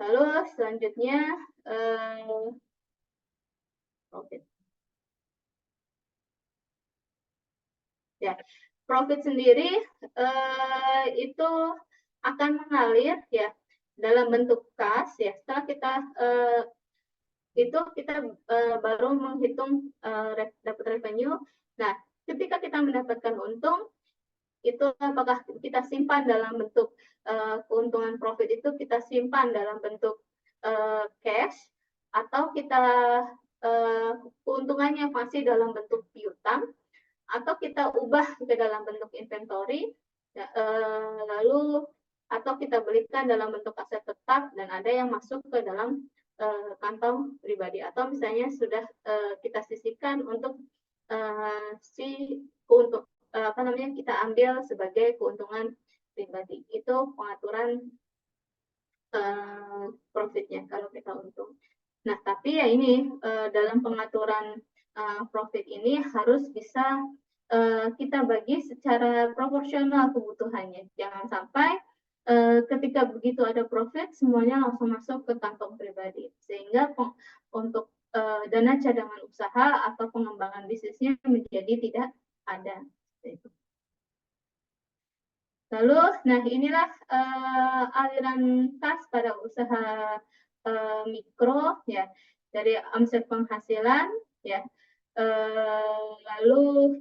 Speaker 3: Lalu selanjutnya profit. Ya, profit sendiri itu akan mengalir ya dalam bentuk kas ya. Setelah kita baru menghitung dapat revenue. Nah, ketika kita mendapatkan untung, itu apakah kita simpan dalam bentuk keuntungan profit itu kita simpan dalam bentuk cash, atau kita keuntungannya masih dalam bentuk piutang, atau kita ubah ke dalam bentuk inventory, lalu atau kita belikan dalam bentuk aset tetap dan ada yang masuk ke dalam kantong pribadi, atau misalnya sudah kita sisihkan untuk kita ambil sebagai keuntungan pribadi. Itu pengaturan profitnya kalau kita untung. Nah, tapi ya ini dalam pengaturan profit ini harus bisa kita bagi secara proporsional kebutuhannya. Jangan sampai ketika begitu ada profit, semuanya langsung masuk ke kantong pribadi. Sehingga untuk dana cadangan usaha atau pengembangan bisnisnya menjadi tidak ada. Lalu, nah inilah aliran kas pada usaha mikro, ya, dari omset penghasilan, ya. Lalu,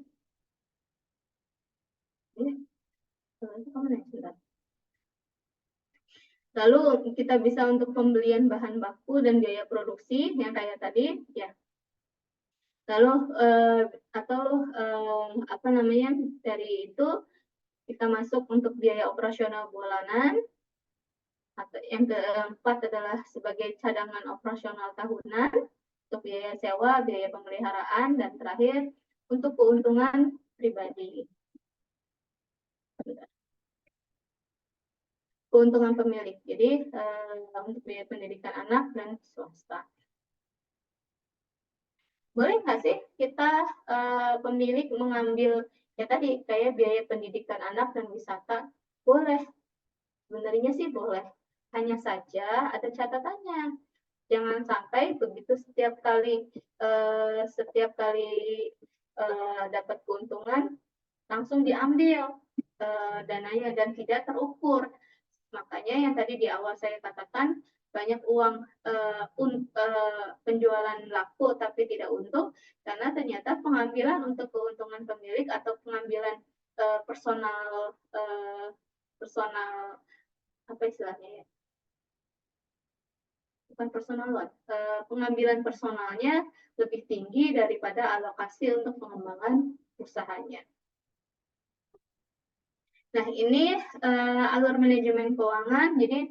Speaker 3: lalu kita bisa untuk pembelian bahan baku dan biaya produksi yang kayak tadi, ya. Lalu atau apa namanya, dari itu kita masuk untuk biaya operasional bulanan, atau yang keempat adalah sebagai cadangan operasional tahunan untuk biaya sewa, biaya pemeliharaan, dan terakhir untuk keuntungan pribadi. Keuntungan pemilik. Jadi untuk biaya pendidikan anak dan swasta. Boleh nggak sih kita pemilik mengambil ya tadi kayak biaya pendidikan anak dan wisata? Boleh. Sebenarnya sih boleh. Hanya saja ada catatannya. Jangan sampai begitu setiap kali dapat keuntungan langsung diambil dananya dan tidak terukur. Makanya yang tadi di awal saya katakan banyak uang penjualan laku tapi tidak untung karena ternyata pengambilan untuk keuntungan pemilik atau pengambilan personal apa istilahnya ya, bukan personal loan, pengambilan personalnya lebih tinggi daripada alokasi untuk pengembangan usahanya. Nah, ini alur manajemen keuangan. Jadi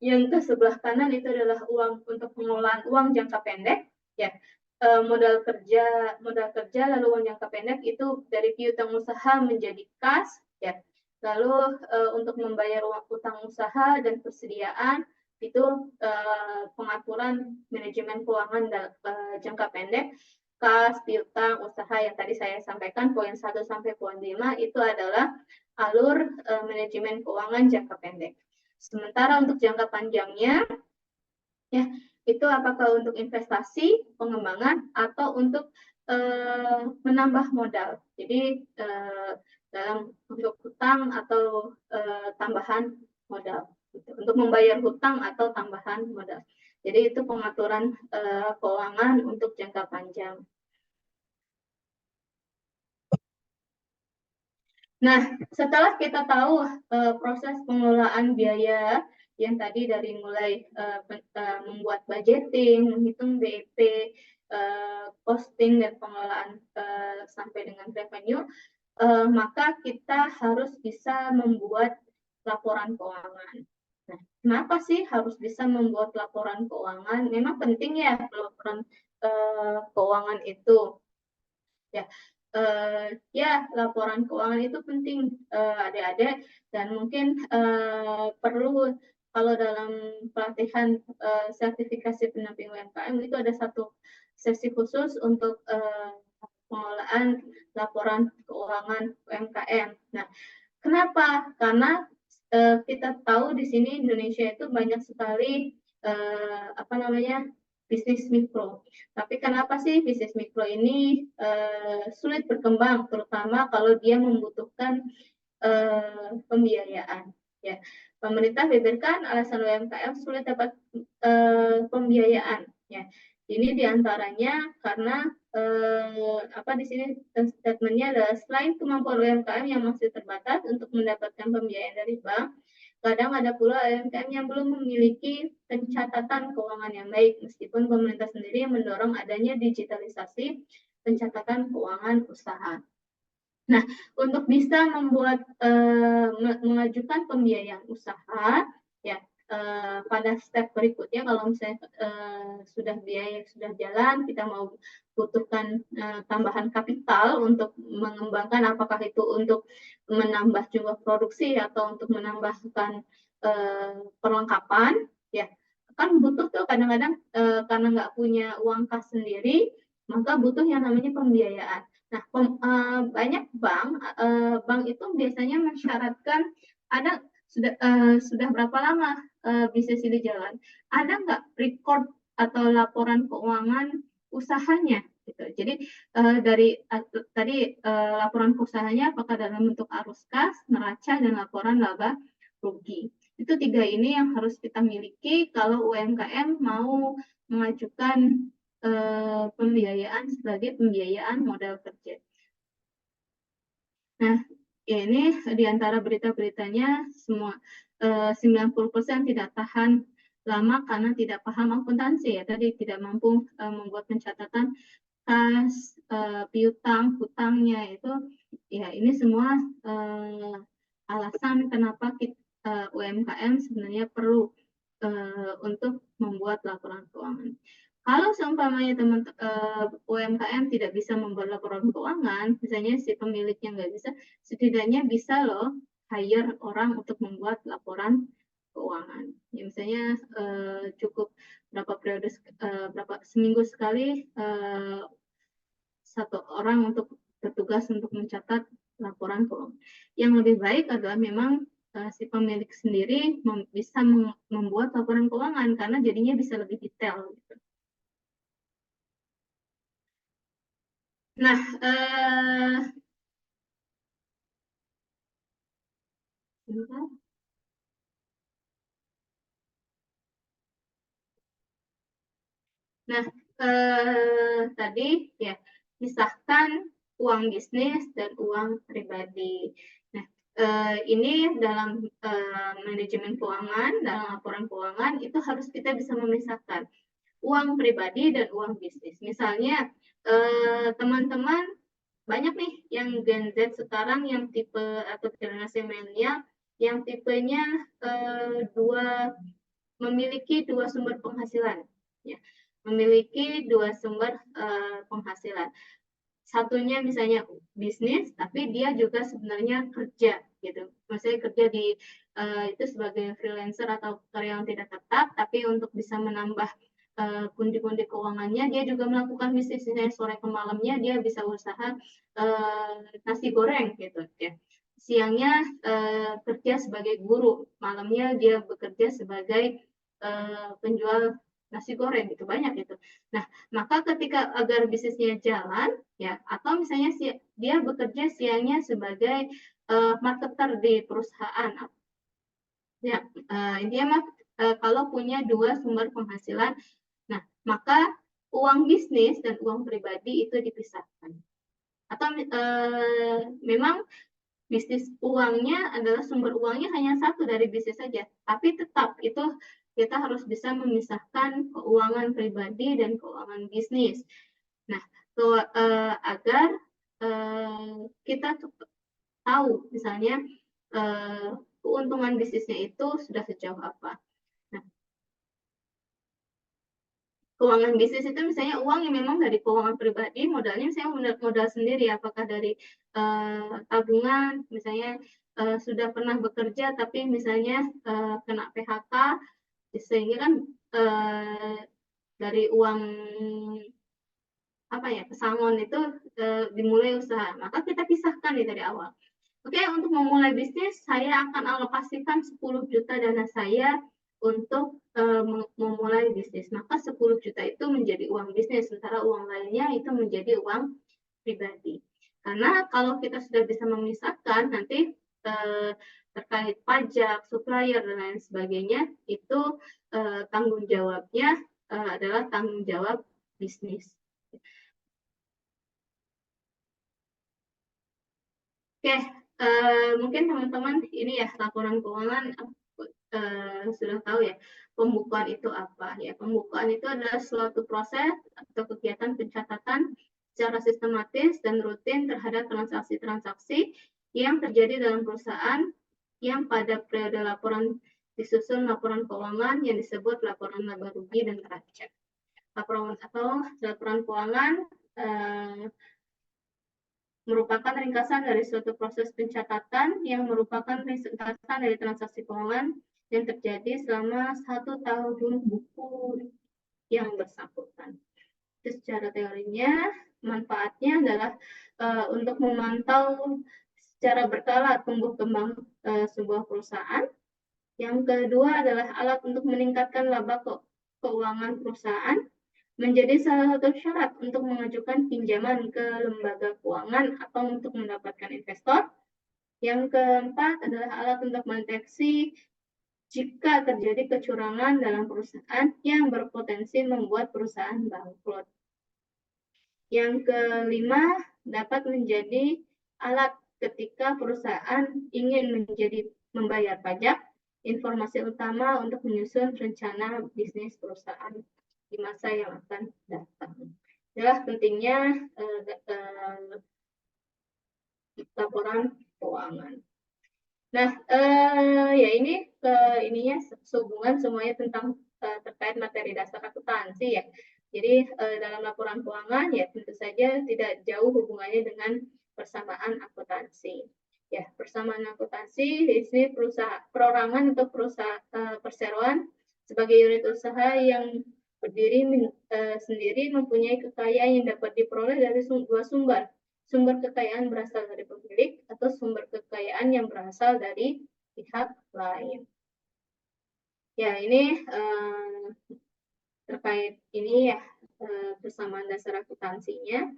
Speaker 3: yang ke sebelah kanan itu adalah uang untuk pengelolaan uang jangka pendek, ya. Modal kerja lalu uang jangka pendek itu dari piutang usaha menjadi kas, ya. Lalu untuk membayar uang utang usaha dan persediaan itu pengaturan manajemen keuangan jangka pendek. Kas, piutang, usaha yang tadi saya sampaikan poin 1 sampai poin 5 itu adalah alur manajemen keuangan jangka pendek. Sementara untuk jangka panjangnya, ya itu apakah untuk investasi, pengembangan, atau untuk menambah modal. Jadi dalam untuk hutang atau tambahan modal, gitu. Untuk membayar hutang atau tambahan modal. Jadi itu pengaturan keuangan untuk jangka panjang. Nah, setelah kita tahu proses pengelolaan biaya yang tadi dari mulai membuat budgeting, menghitung BEP, costing dan pengelolaan sampai dengan revenue, maka kita harus bisa membuat laporan keuangan. Nah, kenapa sih harus bisa membuat laporan keuangan? Memang penting ya laporan keuangan itu. Ya, ya laporan keuangan itu penting adik-adik dan mungkin perlu kalau dalam pelatihan sertifikasi pendamping UMKM itu ada satu sesi khusus untuk pengelolaan laporan keuangan UMKM. Nah, kenapa? Karena kita tahu di sini Indonesia itu banyak sekali bisnis mikro. Tapi kenapa sih bisnis mikro ini sulit berkembang, terutama kalau dia membutuhkan pembiayaan? Ya, pemerintah beberkan alasan UMKM sulit dapat pembiayaan. Ya, ini diantaranya karena di sini statementnya adalah selain kemampuan UMKM yang masih terbatas untuk mendapatkan pembiayaan dari bank, kadang ada pula UMKM yang belum memiliki pencatatan keuangan yang baik, meskipun pemerintah sendiri yang mendorong adanya digitalisasi pencatatan keuangan usaha. Nah, untuk bisa mengajukan pembiayaan usaha, ya pada step berikutnya kalau misalnya sudah biaya sudah jalan, kita mau butuhkan tambahan kapital untuk mengembangkan, apakah itu untuk menambah jumlah produksi atau untuk menambahkan perlengkapan, ya kan butuh tuh kadang-kadang karena nggak punya uang kas sendiri, maka butuh yang namanya pembiayaan. Nah, banyak bank itu biasanya mensyaratkan sudah berapa lama bisnis ini jalan, ada nggak record atau laporan keuangan usahanya gitu. Jadi tadi laporan usahanya apakah dalam bentuk arus kas, neraca, dan laporan laba rugi. Itu 3 ini yang harus kita miliki kalau UMKM mau mengajukan pembiayaan sebagai pembiayaan modal kerja. Nah, ya ini di antara berita-beritanya semua 90% tidak tahan lama karena tidak paham akuntansi ya, tadi tidak mampu membuat pencatatan kas, piutang, hutangnya itu ya ini semua alasan kenapa UMKM sebenarnya perlu untuk membuat laporan keuangan. Kalau seumpamanya UMKM tidak bisa membuat laporan keuangan, misalnya si pemiliknya nggak bisa, setidaknya bisa loh hire orang untuk membuat laporan keuangan. Ya, misalnya cukup seminggu sekali satu orang untuk bertugas untuk mencatat laporan keuangan. Yang lebih baik adalah memang si pemilik sendiri bisa membuat laporan keuangan karena jadinya bisa lebih detail. Gitu. Nah, tadi ya pisahkan uang bisnis dan uang pribadi. Nah, ini dalam manajemen keuangan, dalam laporan keuangan itu harus kita bisa memisahkan uang pribadi dan uang bisnis. Misalnya teman-teman banyak nih yang Gen Z sekarang yang tipe atau generasi milenial yang tipenya memiliki dua sumber penghasilan, ya, memiliki dua sumber penghasilan. Satunya misalnya bisnis, tapi dia juga sebenarnya kerja, gitu. Maksudnya kerja di itu sebagai freelancer atau karyawan tidak tetap, tapi untuk bisa menambah pundi-pundi keuangannya, dia juga melakukan bisnis. Misalnya sore ke malamnya dia bisa usaha nasi goreng, gitu, ya. Siangnya kerja sebagai guru, malamnya dia bekerja sebagai penjual nasi goreng, gitu, banyak itu. Nah, maka ketika agar bisnisnya jalan, ya, atau misalnya dia bekerja siangnya sebagai marketer di perusahaan, ya, intinya kalau punya dua sumber penghasilan, nah maka uang bisnis dan uang pribadi itu dipisahkan. Atau memang bisnis uangnya adalah sumber uangnya hanya satu dari bisnis saja, tapi tetap itu kita harus bisa memisahkan keuangan pribadi dan keuangan bisnis. Nah, agar kita tahu misalnya keuntungan bisnisnya itu sudah sejauh apa. Nah, keuangan bisnis itu misalnya uang yang memang dari keuangan pribadi, modalnya misalnya modal sendiri, apakah dari tabungan, misalnya sudah pernah bekerja tapi misalnya kena PHK, sehingga kan dari uang pesangon itu dimulai usaha, maka kita pisahkan dari awal. Oke, untuk memulai bisnis, saya akan alokasikan 10 juta dana saya untuk memulai bisnis. Maka 10 juta itu menjadi uang bisnis, sementara uang lainnya itu menjadi uang pribadi. Karena kalau kita sudah bisa memisahkan, nanti terkait pajak, supplier, dan lain sebagainya, itu tanggung jawabnya adalah tanggung jawab bisnis. Oke, mungkin teman-teman ini ya laporan keuangan sudah tahu ya pembukuan itu apa ya. Pembukuan itu adalah suatu proses atau kegiatan pencatatan secara sistematis dan rutin terhadap transaksi-transaksi yang terjadi dalam perusahaan yang pada periode laporan disusun laporan keuangan yang disebut laporan laba rugi dan neraca. Laporan keuangan merupakan ringkasan dari suatu proses pencatatan yang merupakan ringkasan dari transaksi keuangan yang terjadi selama 1 tahun buku yang bersangkutan. Itu secara teorinya. manfaatnya adalah untuk memantau secara berkala tumbuh kembang sebuah perusahaan. Yang kedua adalah alat untuk meningkatkan laba keuangan perusahaan, menjadi salah satu syarat untuk mengajukan pinjaman ke lembaga keuangan atau untuk mendapatkan investor. Yang keempat adalah alat untuk mendeteksi jika terjadi kecurangan dalam perusahaan yang berpotensi membuat perusahaan bangkrut. Yang kelima, dapat menjadi alat ketika perusahaan ingin membayar pajak, informasi utama untuk menyusun rencana bisnis perusahaan di masa yang akan datang. Adalah pentingnya laporan keuangan. Nah, ya ini ininya sehubungan semuanya tentang terkait materi dasar akuntansi ya. Jadi dalam laporan keuangan ya tentu saja tidak jauh hubungannya dengan persamaan akuntansi. Ya, persamaan akuntansi di sini perorangan untuk perseroan sebagai unit usaha yang berdiri sendiri mempunyai kekayaan yang dapat diperoleh dari dua sumber. Sumber kekayaan berasal dari pemilik atau sumber kekayaan yang berasal dari pihak lain. Ya, ini terkait ini ya persamaan dasar akuntansinya.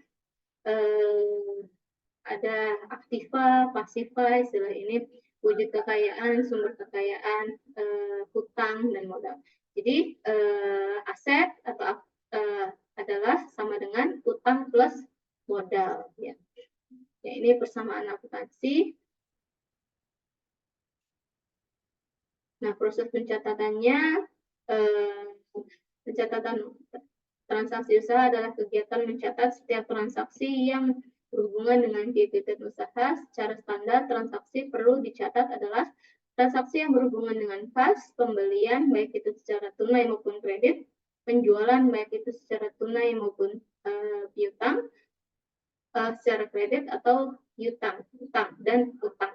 Speaker 3: Ada aktiva, pasiva, istilah ini wujud kekayaan, sumber kekayaan, hutang dan modal. Jadi aset atau adalah sama dengan hutang plus modal ya. Ya, ini persamaan akuntansi. Nah, proses pencatatannya pencatatan transaksi usaha adalah kegiatan mencatat setiap transaksi yang berhubungan dengan kegiatan usaha. Secara standar transaksi perlu dicatat adalah transaksi yang berhubungan dengan kas, pembelian baik itu secara tunai maupun kredit, penjualan baik itu secara tunai maupun piutang, secara kredit atau utang dan utang.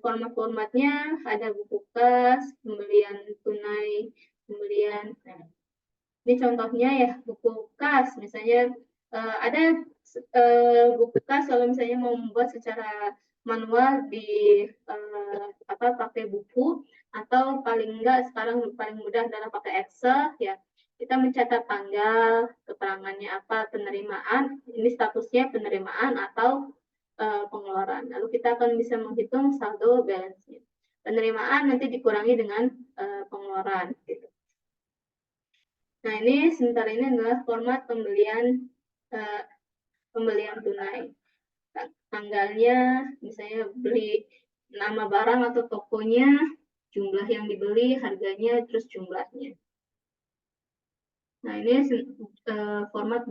Speaker 3: Format-formatnya ada buku kas, pembelian tunai, pembelian. Nah, ini contohnya ya buku kas, misalnya ada buku kas kalau misalnya mau membuat secara manual di pakai buku atau paling enggak sekarang paling mudah adalah pakai Excel ya. Kita mencatat tanggal, keterangannya apa, penerimaan, ini statusnya penerimaan atau pengeluaran. Lalu kita akan bisa menghitung saldo balance sheet. Penerimaan nanti dikurangi dengan pengeluaran. Gitu. Nah ini sementara ini adalah format pembelian tunai. Tanggalnya, misalnya beli nama barang atau tokonya, jumlah yang dibeli, harganya, terus jumlahnya. Nah ini format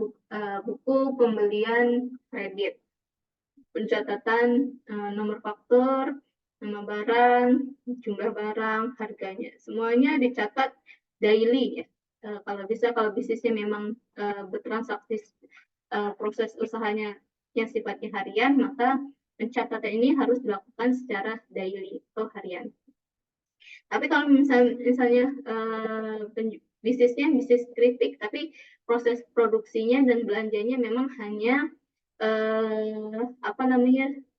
Speaker 3: buku pembelian kredit. Pencatatan nomor faktur, nama barang, jumlah barang, harganya. Semuanya dicatat daily ya. Kalau bisa, kalau bisnisnya memang bertransaksi proses usahanya yang sifatnya harian, maka pencatatan ini harus dilakukan secara daily atau harian. Tapi kalau misalnya bisnisnya bisnis kritik, tapi proses produksinya dan belanjanya memang hanya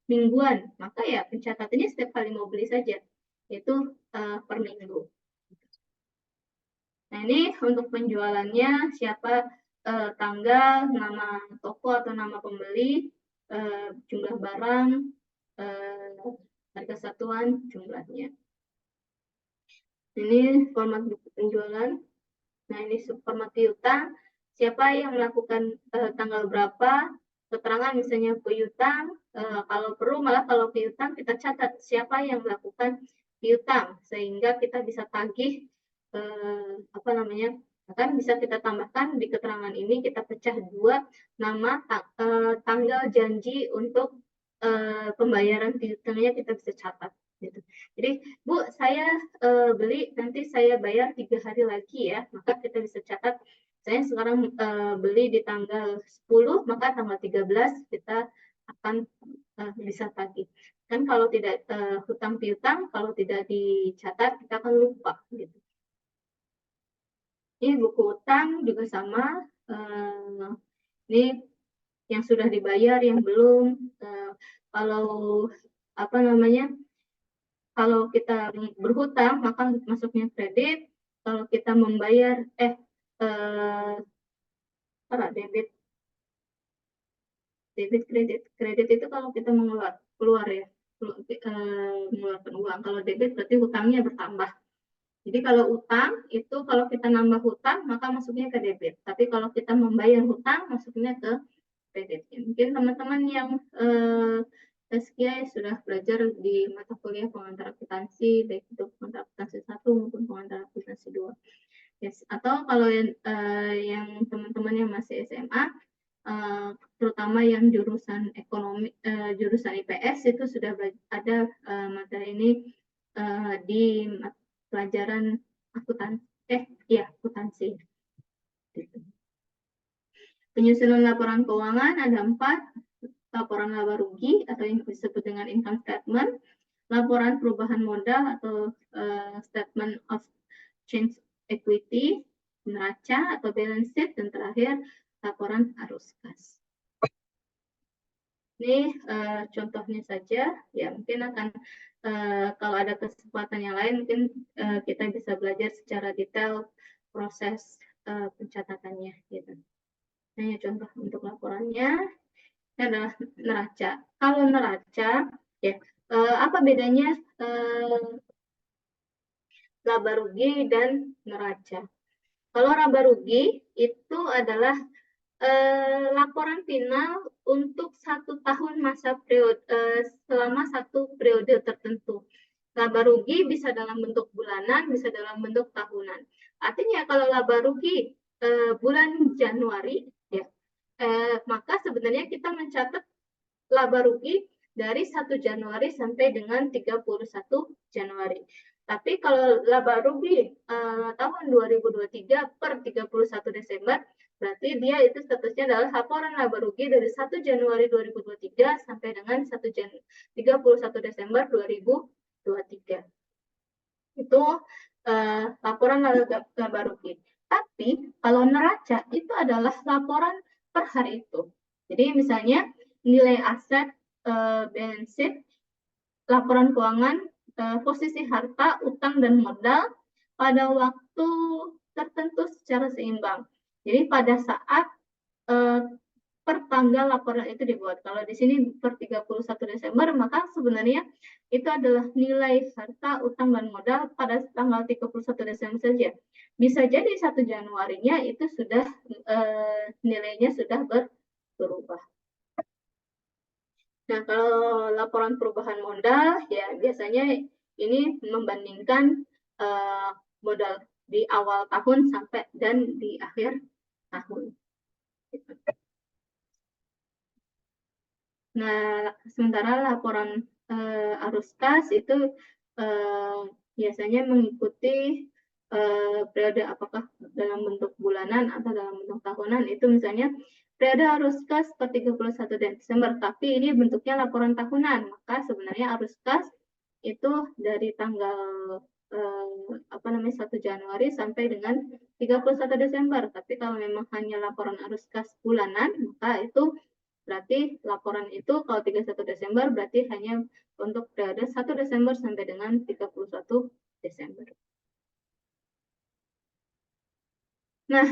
Speaker 3: mingguan, maka ya pencatatannya setiap kali mau beli saja, yaitu per minggu. Nah ini untuk penjualannya siapa, tanggal, nama toko atau nama pembeli, jumlah barang, harga satuan, jumlahnya. Ini format buku penjualan. Nah ini format piutang, siapa yang melakukan tanggal berapa, keterangan misalnya piutang, kalau perlu malah kalau piutang kita catat siapa yang melakukan piutang sehingga kita bisa tagih akan bisa kita tambahkan di keterangan ini, kita pecah dua, nama, tanggal janji untuk pembayaran piutangnya kita bisa catat gitu. Jadi Bu, saya beli, nanti saya bayar 3 hari lagi ya, maka kita bisa catat saya sekarang beli di tanggal 10, maka tanggal 13 kita akan bisa tagih. Kan kalau tidak hutang piutang, kalau tidak dicatat kita akan lupa gitu. Ini buku utang juga sama, Ini yang sudah dibayar, yang belum. Kalau apa namanya? Kalau kita berhutang maka masuknya kredit. Kalau kita membayar debit kredit itu kalau kita keluar ya, mengeluarkan uang. Kalau debit berarti hutangnya bertambah. Jadi kalau utang itu kalau kita nambah hutang maka masuknya ke debit. Tapi kalau kita membayar hutang masuknya ke kredit. Mungkin teman-teman yang SKI sudah belajar di mata kuliah pengantar akuntansi, baik itu pengantar akuntansi 1 maupun pengantar akuntansi 2. Yes. Atau kalau yang teman-teman yang masih SMA, terutama yang jurusan ekonomi, jurusan IPS itu sudah ada materi ini di pelajaran akuntansi. Penyusunan laporan keuangan ada 4, laporan laba rugi atau yang disebut dengan income statement, laporan perubahan modal atau statement of change equity, neraca atau balance sheet, dan terakhir laporan arus kas. Ini contohnya saja, ya mungkin akan kalau ada kesempatan yang lain mungkin kita bisa belajar secara detail proses pencatatannya gitu. Nah, contoh untuk laporannya ini adalah neraca. Kalau neraca, ya apa bedanya laba rugi dan neraca? Kalau laba rugi itu adalah laporan final untuk 1 tahun masa periode selama 1 periode tertentu. Laba rugi bisa dalam bentuk bulanan, bisa dalam bentuk tahunan. Artinya kalau laba rugi bulan Januari, ya, maka sebenarnya kita mencatat laba rugi dari 1 Januari sampai dengan 31 Januari. Tapi kalau laba rugi tahun 2023 per 31 Desember, berarti dia itu statusnya adalah laporan laba rugi dari 1 Januari 2023 sampai dengan 31 Desember 2023. Itu laporan laba rugi. Tapi kalau neraca itu adalah laporan per hari itu. Jadi misalnya nilai aset, balance sheet, laporan keuangan, posisi harta, utang, dan modal pada waktu tertentu secara seimbang. Jadi pada saat per tanggal laporan itu dibuat. Kalau di sini per 31 Desember, maka sebenarnya itu adalah nilai harta, utang, dan modal pada tanggal 31 Desember saja. Bisa jadi 1 Januarinya itu sudah nilainya sudah berubah. Nah, kalau laporan perubahan modal, ya biasanya ini membandingkan modal di awal tahun sampai dan di akhir tahun. Nah, sementara laporan arus kas itu biasanya mengikuti periode apakah dalam bentuk bulanan atau dalam bentuk tahunan. Itu misalnya periode arus kas per 31 Desember, tapi ini bentuknya laporan tahunan. Maka sebenarnya arus kas itu dari tanggal 1 Januari sampai dengan 31 Desember. Tapi kalau memang hanya laporan arus kas bulanan, maka itu berarti laporan itu kalau 31 Desember berarti hanya untuk periode 1 Desember sampai dengan 31 Desember. Nah,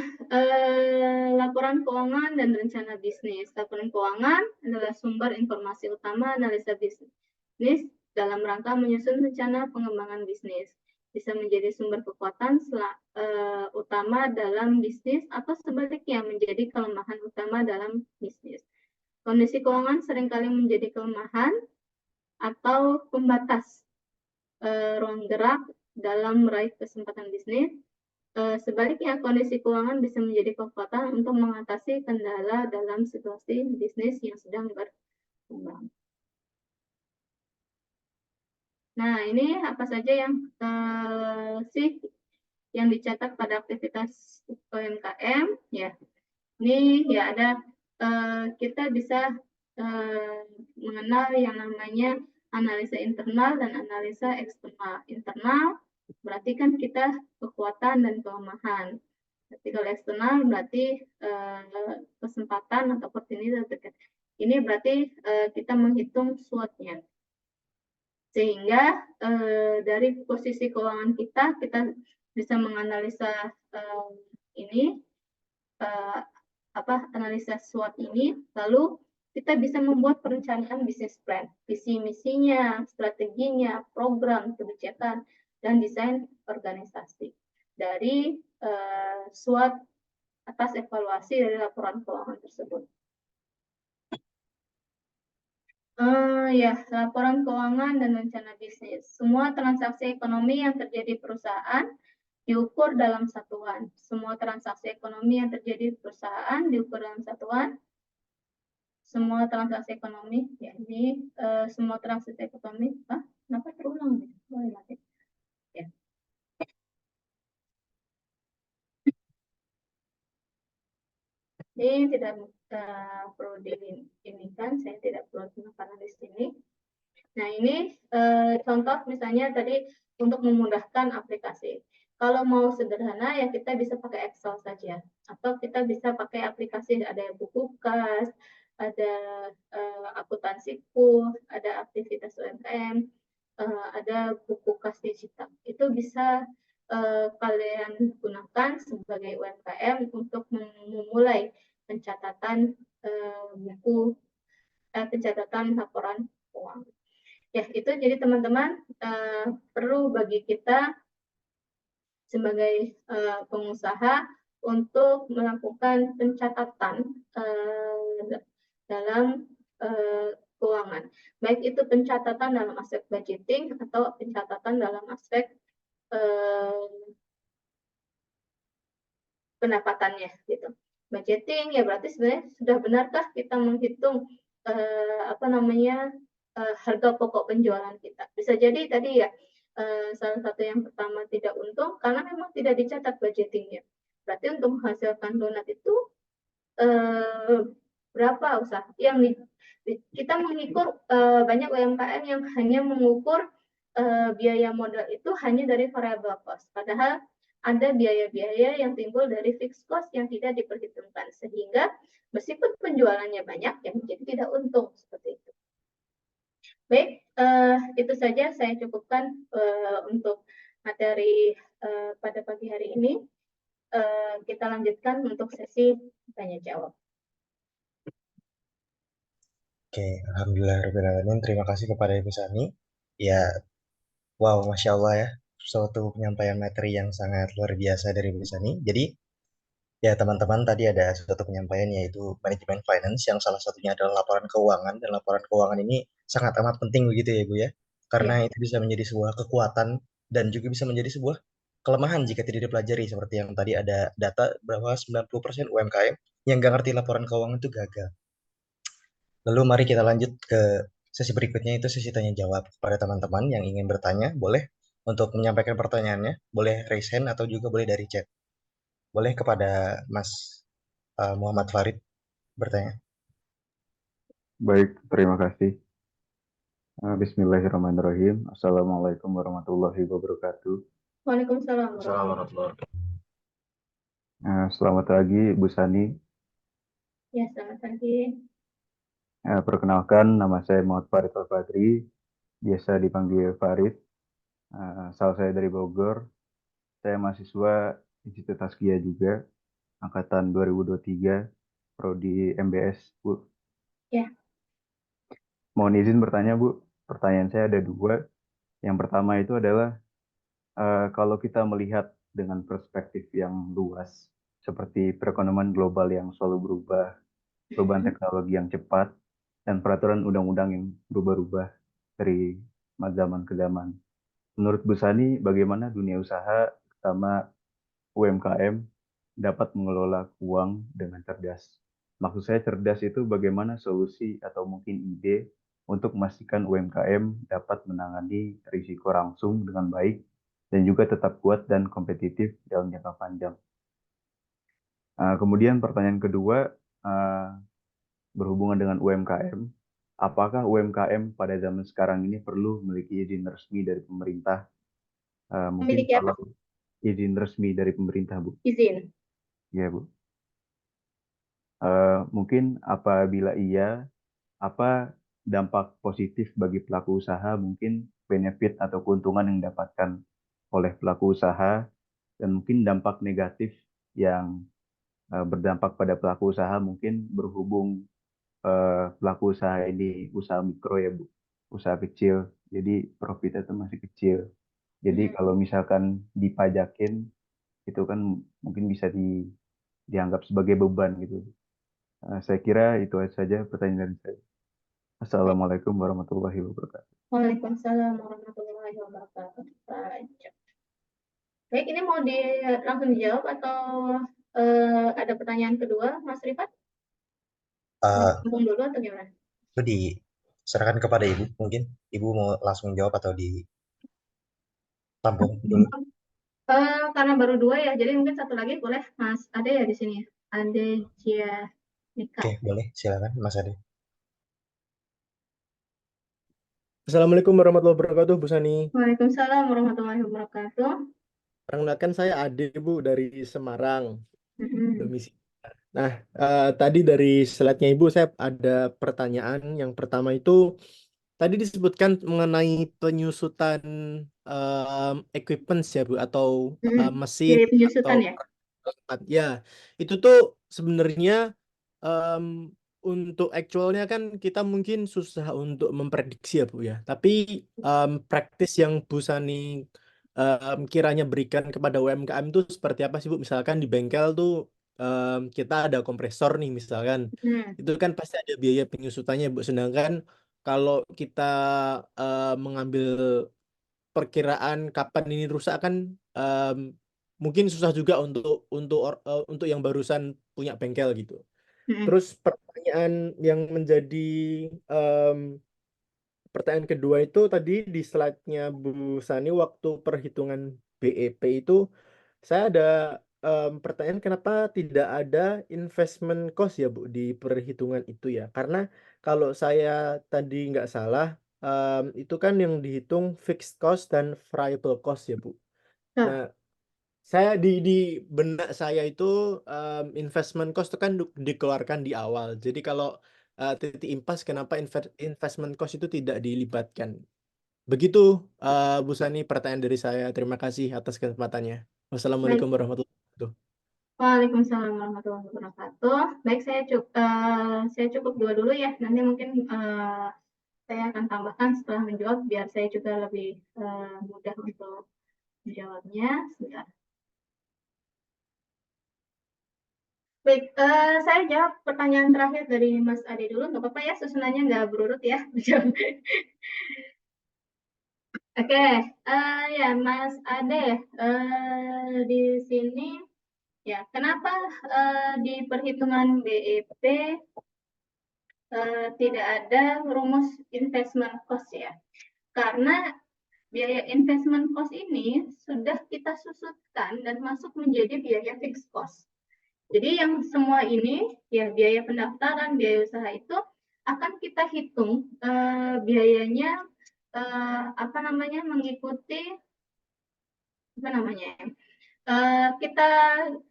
Speaker 3: laporan keuangan dan rencana bisnis. Laporan keuangan adalah sumber informasi utama analisa bisnis dalam rangka menyusun rencana pengembangan bisnis. Bisa menjadi sumber kekuatan utama dalam bisnis atau sebaliknya menjadi kelemahan utama dalam bisnis. Kondisi keuangan seringkali menjadi kelemahan atau pembatas ruang gerak dalam meraih kesempatan bisnis. Sebaliknya, kondisi keuangan bisa menjadi kekuatan untuk mengatasi kendala dalam situasi bisnis yang sedang berkembang. Nah, ini apa saja yang yang dicatat pada aktivitas UMKM, ya. Ini ya ada kita bisa mengenal yang namanya analisa internal dan analisa eksternal. Internal berarti kan kita kekuatan dan kelemahan. Tapi kalau eksternal berarti kesempatan atau opportunity. Ini berarti kita menghitung SWOT-nya. Sehingga dari posisi keuangan kita bisa menganalisa ini analisa SWOT ini, lalu kita bisa membuat perencanaan bisnis plan, visi misinya, strateginya, program, kebijakan, dan desain organisasi dari SWOT atas evaluasi dari laporan keuangan tersebut. Laporan keuangan dan rencana bisnis. Semua transaksi ekonomi yang terjadi perusahaan diukur dalam satuan. Semua transaksi ekonomi yang terjadi di perusahaan diukur dalam satuan. Semua transaksi ekonomi, ya ini semua transaksi ekonomi, kenapa terulang nih? Ya. Ini tidak perlu diinikan, saya tidak perlu menekan di sini. Nah ini contoh misalnya tadi untuk memudahkan aplikasi. Kalau mau sederhana ya kita bisa pakai Excel saja, atau kita bisa pakai aplikasi, ada buku kas, ada akuntansiku, ada aktivitas UMKM, ada buku kas digital. Itu bisa kalian gunakan sebagai UMKM untuk memulai pencatatan pencatatan laporan keuangan. Ya, itu jadi teman-teman perlu bagi kita sebagai pengusaha untuk melakukan pencatatan dalam keuangan. Baik itu pencatatan dalam aspek budgeting atau pencatatan dalam aspek pendapatannya gitu. Budgeting ya berarti sebenarnya sudah benarkah kita menghitung harga pokok penjualan kita. Bisa jadi tadi ya salah satu yang pertama tidak untung karena memang tidak dicatat budgetingnya. Berarti untuk menghasilkan donat itu berapa usaha yang kita mengukur banyak UMKM yang hanya mengukur biaya modal itu hanya dari variable cost. Padahal ada biaya-biaya yang timbul dari fixed cost yang tidak diperhitungkan. Sehingga meskipun penjualannya banyak, yang jadi tidak untung seperti itu. Baik, itu saja saya cukupkan untuk materi pada pagi hari ini. Kita lanjutkan untuk sesi tanya jawab.
Speaker 1: Oke, alhamdulillah, terima kasih kepada Ibu Sani. Ya, wow, Masya Allah ya, suatu penyampaian materi yang sangat luar biasa dari Ibu Sani. Jadi, ya teman-teman tadi ada suatu penyampaian yaitu manajemen finance yang salah satunya adalah laporan keuangan, dan laporan keuangan ini sangat amat penting begitu ya Bu ya, karena itu bisa menjadi sebuah kekuatan dan juga bisa menjadi sebuah kelemahan jika tidak dipelajari, seperti yang tadi ada data bahwa 90% UMKM yang nggak ngerti laporan keuangan itu gagal. Lalu mari kita lanjut ke sesi berikutnya, itu sesi tanya jawab. Kepada teman-teman yang ingin bertanya, boleh untuk menyampaikan pertanyaannya, boleh raise hand atau juga boleh dari chat. Boleh kepada Mas Muhammad Farid bertanya.
Speaker 5: Baik, terima kasih. Bismillahirrahmanirrahim. Assalamualaikum warahmatullahi wabarakatuh.
Speaker 3: Waalaikumsalam.
Speaker 5: Selamat pagi, Bu Sani.
Speaker 3: Ya, selamat pagi.
Speaker 5: Perkenalkan, nama saya Muhammad Farid Al-Fadri, biasa dipanggil Farid. Asal saya dari Bogor. Saya mahasiswa Institut Taskia juga, angkatan 2023, prodi MBS, Bu.
Speaker 3: Ya.
Speaker 5: Mohon izin bertanya, Bu. Pertanyaan saya ada dua. Yang pertama itu adalah, kalau kita melihat dengan perspektif yang luas, seperti perekonomian global yang selalu berubah, perubahan teknologi yang cepat, dan peraturan undang-undang yang berubah-ubah dari zaman ke zaman. Menurut Bu Sani, bagaimana dunia usaha, terutama UMKM, dapat mengelola uang dengan cerdas? Maksud saya cerdas itu bagaimana solusi atau mungkin ide untuk memastikan UMKM dapat menangani risiko langsung dengan baik dan juga tetap kuat dan kompetitif dalam jangka panjang. Kemudian pertanyaan kedua, berhubungan dengan UMKM, apakah UMKM pada zaman sekarang ini perlu memiliki izin resmi dari pemerintah? Mungkin kalau izin resmi dari pemerintah, Bu.
Speaker 3: Izin.
Speaker 5: Iya, Bu. Mungkin apabila iya, apa dampak positif bagi pelaku usaha, mungkin benefit atau keuntungan yang didapatkan oleh pelaku usaha, dan mungkin dampak negatif yang berdampak pada pelaku usaha mungkin berhubung pelaku usaha ini usaha mikro ya Bu, usaha kecil, jadi profitnya itu masih kecil. Jadi kalau misalkan dipajakin itu kan mungkin bisa dianggap sebagai beban gitu. Saya kira itu saja pertanyaan dari saya.
Speaker 3: Baik.
Speaker 5: Assalamualaikum warahmatullahi wabarakatuh.
Speaker 3: Waalaikumsalam warahmatullahi wabarakatuh. Baik, ini mau langsung dijawab atau ada pertanyaan kedua, Mas Rifat? Mau
Speaker 1: Eh,
Speaker 3: langsung dulu atau gimana?
Speaker 1: itu diserahkan kepada Ibu, mungkin Ibu mau langsung jawab atau ditampung dulu.
Speaker 3: Karena baru dua ya, jadi mungkin satu lagi boleh Mas Ade ya di sini ya. Ade Cia Nika.
Speaker 1: Oke, boleh, silakan Mas Ade.
Speaker 6: Assalamualaikum warahmatullahi wabarakatuh, Bu Sani.
Speaker 3: Waalaikumsalam warahmatullahi wabarakatuh.
Speaker 6: Perkenalkan saya Ade, Bu, dari Semarang,
Speaker 3: Mm-mm.
Speaker 6: domisili. Nah, tadi dari slide-nya Ibu, saya ada pertanyaan. Yang pertama itu, tadi disebutkan mengenai penyusutan equipment ya, Bu, atau mesin
Speaker 3: Biaya
Speaker 6: atau
Speaker 3: penyusutan ya?
Speaker 6: alat. Ya, itu tuh sebenarnya em, untuk actualnya kan kita mungkin susah untuk memprediksi ya Bu ya. Tapi praktis yang Bu Sani kiranya berikan kepada UMKM itu seperti apa sih Bu? Misalkan di bengkel tuh kita ada kompresor nih misalkan.
Speaker 3: Hmm.
Speaker 6: Itu kan pasti ada biaya penyusutannya Bu. Sedangkan kalau kita mengambil perkiraan kapan ini rusak kan mungkin susah juga untuk yang barusan punya bengkel gitu.
Speaker 3: Hmm.
Speaker 6: Terus pertanyaan yang menjadi em, pertanyaan kedua itu tadi di slide-nya Bu Sani waktu perhitungan BEP itu saya ada pertanyaan kenapa tidak ada investment cost ya Bu di perhitungan itu ya? Karena kalau saya tadi nggak salah itu kan yang dihitung fixed cost dan variable cost ya Bu.
Speaker 3: Nah,
Speaker 6: Nah, saya di benak saya itu investment cost itu kan dikeluarkan di awal. Jadi kalau titik impas kenapa investment cost itu tidak dilibatkan? Begitu Bu Sani pertanyaan dari saya. Terima kasih atas kesempatannya.
Speaker 3: baik.
Speaker 6: Wassalamualaikum warahmatullahi wabarakatuh.
Speaker 3: Waalaikumsalam warahmatullahi wabarakatuh. Baik, saya cukup dua dulu ya. Nanti mungkin saya akan tambahkan setelah menjawab biar saya juga lebih mudah untuk menjawabnya. Sebentar. Baik, saya jawab pertanyaan terakhir dari Mas Ade dulu. Nggak apa-apa ya, susunannya nggak berurut ya. Oke, ya Mas Ade, di sini ya kenapa di perhitungan BEP tidak ada rumus investment cost ya? Karena biaya investment cost ini sudah kita susutkan dan masuk menjadi biaya fixed cost. Jadi yang semua ini ya biaya pendaftaran, biaya usaha itu akan kita hitung biayanya mengikuti kita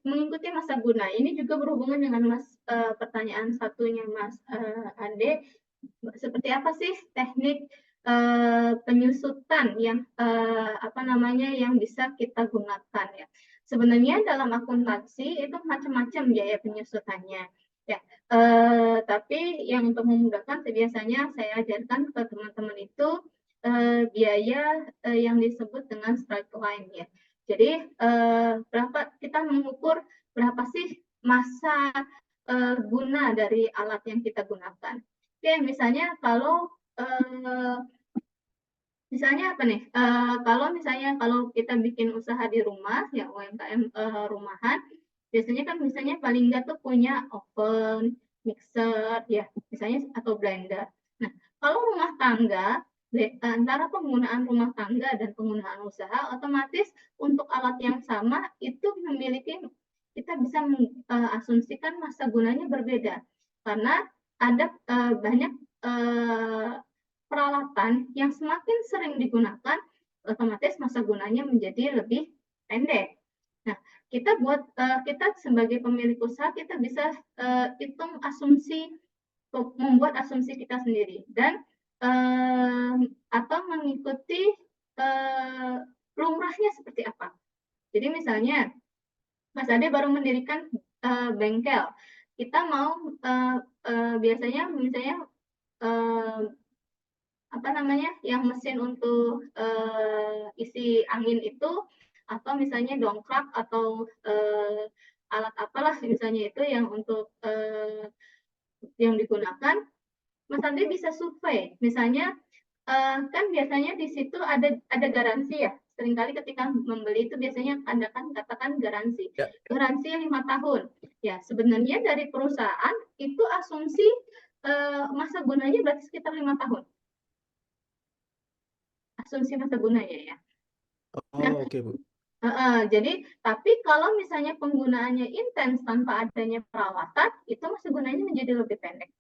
Speaker 3: mengikuti masa guna. Ini juga berhubungan dengan pertanyaan satunya Mas Ade, seperti apa sih teknik penyusutan yang yang bisa kita gunakan ya. Sebenarnya dalam akuntansi itu macam-macam biaya penyusutannya ya. Tapi yang untuk memudahkan biasanya saya ajarkan ke teman-teman itu biaya yang disebut dengan straight line ya. Jadi berapa kita mengukur berapa sih masa guna dari alat yang kita gunakan. Oke, misalnya kalau kalau kita bikin usaha di rumah ya UMKM rumahan, biasanya kan misalnya paling nggak tuh punya oven, mixer ya misalnya atau blender. Nah, kalau rumah tangga antara penggunaan rumah tangga dan penggunaan usaha otomatis untuk alat yang sama itu kita bisa mengasumsikan masa gunanya berbeda karena ada banyak peralatan yang semakin sering digunakan otomatis masa gunanya menjadi lebih pendek. Nah, kita sebagai pemilik usaha kita bisa hitung asumsi, membuat asumsi kita sendiri dan atau mengikuti lumrahnya seperti apa. Jadi misalnya Mas Ade baru mendirikan bengkel, kita mau biasanya misalnya apa namanya yang mesin untuk isi angin itu, atau misalnya dongkrak atau alat apalah misalnya itu yang untuk yang digunakan, Mas Ade bisa survei. Misalnya kan biasanya di situ ada garansi ya. Seringkali ketika membeli itu biasanya Anda kan katakan garansi.
Speaker 6: Ya.
Speaker 3: Garansi 5 tahun. Ya, sebenarnya dari perusahaan itu asumsi masa gunanya berarti sekitar 5 tahun. Asumsi masa gunanya ya.
Speaker 6: Oh, oke, Bu.
Speaker 3: Jadi, tapi kalau misalnya penggunaannya intens tanpa adanya perawatan, itu masa gunanya menjadi lebih pendek.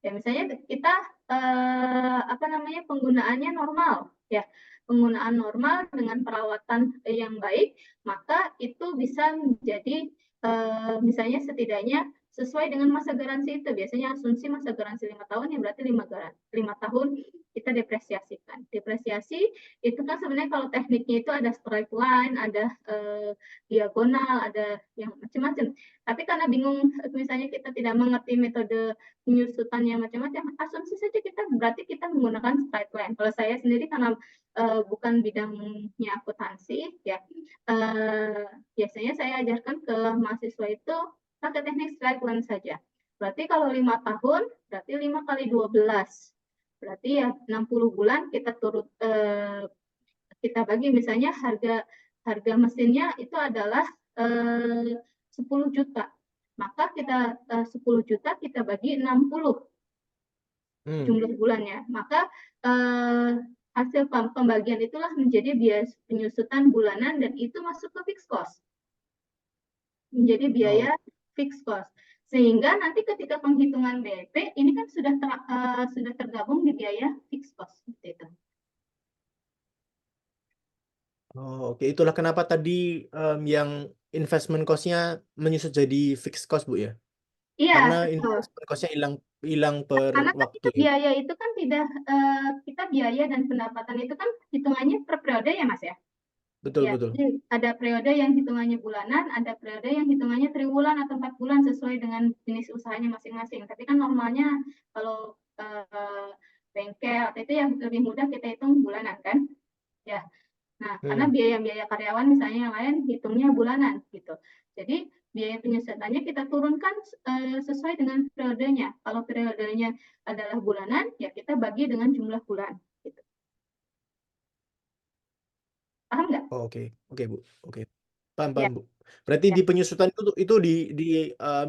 Speaker 3: Ya, misalnya kita apa namanya penggunaannya normal, ya, penggunaan normal dengan perawatan yang baik, maka itu bisa menjadi misalnya setidaknya sesuai dengan masa garansi itu. Biasanya asumsi masa garansi 5 tahun, ya berarti 5 tahun kita depresiasikan. Depresiasi itu kan sebenarnya kalau tekniknya itu ada straight line, ada diagonal, ada yang macam-macam. Tapi karena bingung, misalnya kita tidak mengerti metode penyusutannya macam-macam, asumsi saja berarti kita menggunakan straight line. Kalau saya sendiri karena bukan bidangnya akuntansi, ya biasanya saya ajarkan ke mahasiswa itu pakai teknik straight line saja. Berarti kalau 5 tahun, berarti 5 kali 12. Berarti ya 60 bulan kita kita bagi, misalnya harga mesinnya itu adalah 10 juta. Maka kita 10 juta kita bagi 60 jumlah bulannya. Maka hasil pembagian itulah menjadi biaya penyusutan bulanan dan itu masuk ke fixed cost. Menjadi biaya fixed cost. Sehingga nanti ketika penghitungan BEP ini kan sudah tergabung di biaya fixed cost seperti itu.
Speaker 6: Oh, oke. Itulah kenapa tadi yang investment cost-nya menyusut jadi fixed cost, Bu, ya?
Speaker 3: Iya,
Speaker 6: Karena
Speaker 3: betul.
Speaker 6: investment cost-nya hilang per
Speaker 3: Karena kan
Speaker 6: waktu.
Speaker 3: biaya itu kan tidak, kita biaya dan pendapatan itu kan hitungannya per periode ya Mas ya?
Speaker 6: Betul,
Speaker 3: Ya,
Speaker 6: betul.
Speaker 3: jadi ada periode yang hitungannya bulanan, ada periode yang hitungannya triwulan atau 4 bulan sesuai dengan jenis usahanya masing-masing. Tapi kan normalnya kalau bengkel itu yang lebih mudah kita hitung bulanan kan? Ya. Nah, karena biaya-biaya karyawan misalnya yang lain hitungnya bulanan gitu. Jadi biaya penyusutannya kita turunkan sesuai dengan periodenya. Kalau periodenya adalah bulanan, ya kita bagi dengan jumlah bulan. Gitu. Paham nggak?
Speaker 6: Oh, oke, Bu. Oke, paham,
Speaker 3: Ya.
Speaker 6: Bu. Berarti
Speaker 3: Ya.
Speaker 6: di penyusutan itu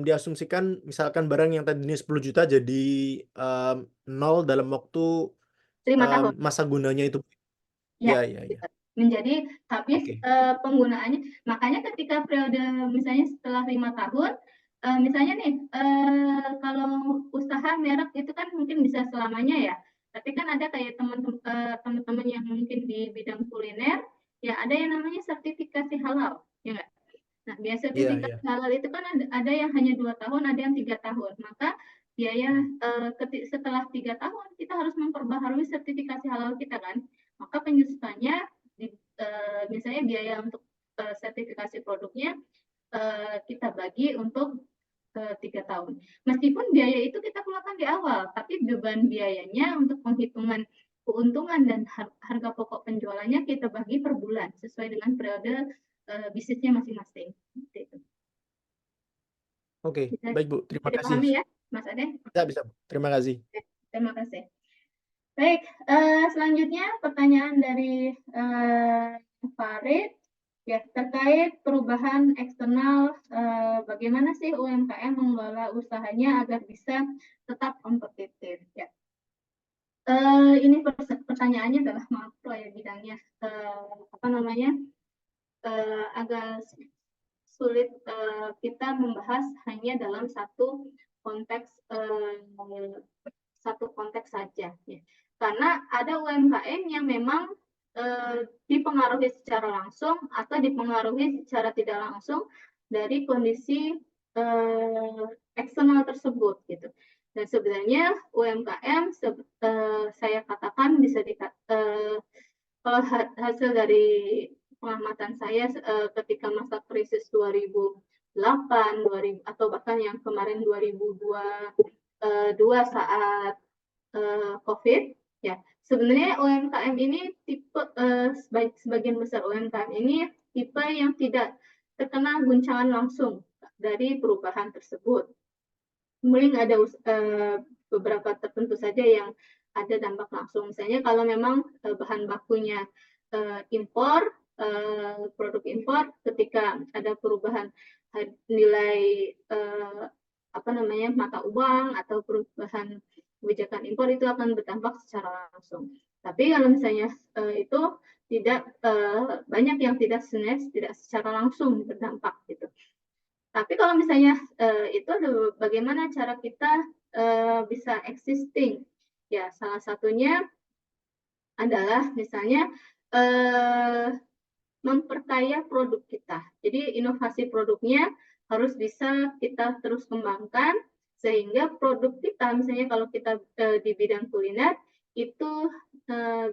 Speaker 6: diasumsikan misalkan barang yang tadinya 10 juta jadi 0 dalam waktu
Speaker 3: 5 tahun.
Speaker 6: masa gunanya itu.
Speaker 3: Ya,
Speaker 6: Ya.
Speaker 3: menjadi habis
Speaker 6: Oke.
Speaker 3: penggunaannya. Makanya ketika periode misalnya setelah 5 tahun, misalnya nih kalau usaha merek itu kan mungkin bisa selamanya ya. Tapi kan ada kayak teman-teman yang mungkin di bidang kuliner, ya ada yang namanya sertifikasi halal, ya nggak? Nah, biasa sertifikasi halal itu kan ada yang hanya 2 tahun, ada yang 3 tahun. Maka biaya setelah 3 tahun kita harus memperbaharui sertifikasi halal kita kan. Maka penyusutannya misalnya biaya untuk sertifikasi produknya kita bagi untuk 3 tahun. Meskipun biaya itu kita keluarkan di awal, tapi beban biayanya untuk penghitungan keuntungan dan harga pokok penjualannya kita bagi per bulan sesuai dengan periode bisnisnya masing-masing.
Speaker 6: Oke, baik Bu. Terima kasih.
Speaker 3: Dipahami ya, Mas Ade?
Speaker 6: Bisa. Terima kasih.
Speaker 3: Terima kasih. Baik, selanjutnya pertanyaan dari Farid. Ya, terkait perubahan eksternal, bagaimana sih UMKM mengelola usahanya agar bisa tetap kompetitif? Ya. Ini pertanyaannya adalah makro ya bidangnya, agak sulit kita membahas hanya dalam satu konteks saja, ya. Karena ada UMKM yang memang dipengaruhi secara langsung atau dipengaruhi secara tidak langsung dari kondisi eksternal tersebut gitu. Dan sebenarnya UMKM saya katakan bisa kalau hasil dari pengamatan saya ketika masa krisis 2008, 2000 atau bahkan yang kemarin 2022 saat COVID, ya sebenarnya UMKM ini tipe sebagian besar UMKM ini tipe yang tidak terkena guncangan langsung dari perubahan tersebut. Kemudian ada beberapa tertentu saja yang ada dampak langsung. Misalnya kalau memang bahan bakunya impor, produk impor, ketika ada perubahan nilai mata uang atau perubahan kebijakan impor itu akan berdampak secara langsung. Tapi kalau misalnya itu tidak banyak yang tidak secara langsung berdampak gitu. Tapi kalau misalnya itu ada bagaimana cara kita bisa existing, ya salah satunya adalah misalnya memperkaya produk kita. Jadi inovasi produknya harus bisa kita terus kembangkan sehingga produk kita, misalnya kalau kita di bidang kuliner itu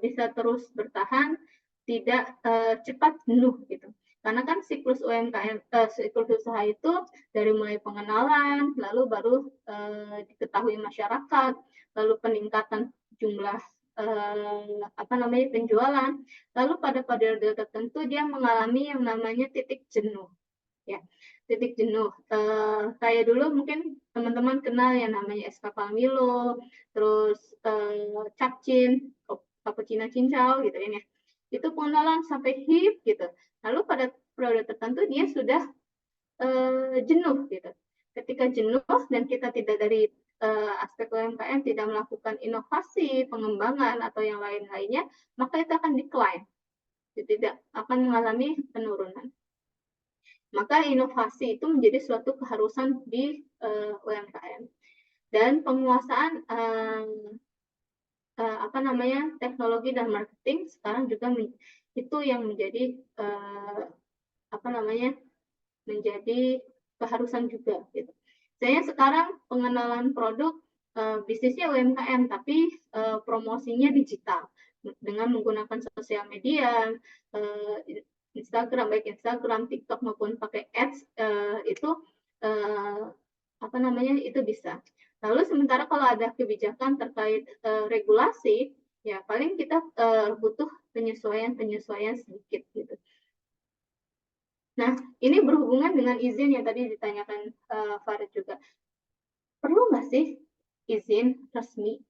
Speaker 3: bisa terus bertahan, tidak cepat jenuh gitu. Karena kan siklus UMKM, siklus usaha itu dari mulai pengenalan, lalu baru diketahui masyarakat, lalu peningkatan jumlah penjualan, lalu pada periode tertentu dia mengalami yang namanya titik jenuh. Ya, titik jenuh. Kayak dulu mungkin teman-teman kenal yang namanya es kapal Milo, terus capcin, cappuccino cincau gitu ya. Itu pengenalan sampai hip gitu. Lalu pada periode tertentu dia sudah jenuh gitu. Ketika jenuh dan kita tidak dari aspek UMKM tidak melakukan inovasi, pengembangan atau yang lain-lainnya, maka itu akan decline, tidak akan mengalami penurunan. Maka inovasi itu menjadi suatu keharusan di UMKM. Dan penguasaan teknologi dan marketing sekarang juga itu yang menjadi menjadi keharusan juga gitu. Saya sekarang pengenalan produk bisnisnya UMKM tapi promosinya digital dengan menggunakan sosial media, Instagram, baik Instagram, TikTok maupun pakai ads itu itu bisa. Lalu sementara kalau ada kebijakan terkait regulasi, ya paling kita butuh penyesuaian sedikit gitu. Nah, ini berhubungan dengan izin yang tadi ditanyakan Farid juga. Perlu nggak sih izin resmi?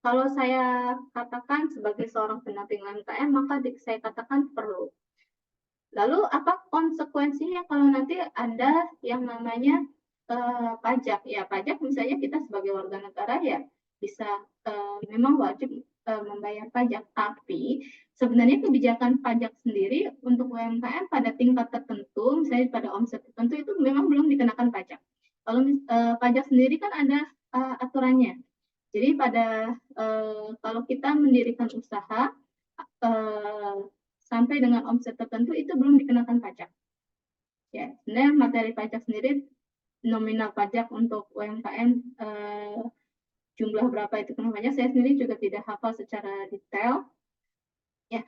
Speaker 3: Kalau saya katakan sebagai seorang pendamping UMKM, maka saya katakan perlu. Lalu apa konsekuensinya kalau nanti ada yang namanya pajak? Ya, pajak misalnya kita sebagai warga negara ya bisa memang wajib membayar pajak, tapi sebenarnya kebijakan pajak sendiri untuk UMKM pada tingkat tertentu, misalnya pada omset tertentu itu memang belum dikenakan pajak. Kalau pajak sendiri kan ada aturannya. Jadi kalau kita mendirikan usaha sampai dengan omset tertentu itu belum dikenakan pajak. Ya, sebenarnya materi pajak sendiri, nominal pajak untuk UMKM jumlah berapa itu kena pajak, saya sendiri juga tidak hafal secara detail. Ya,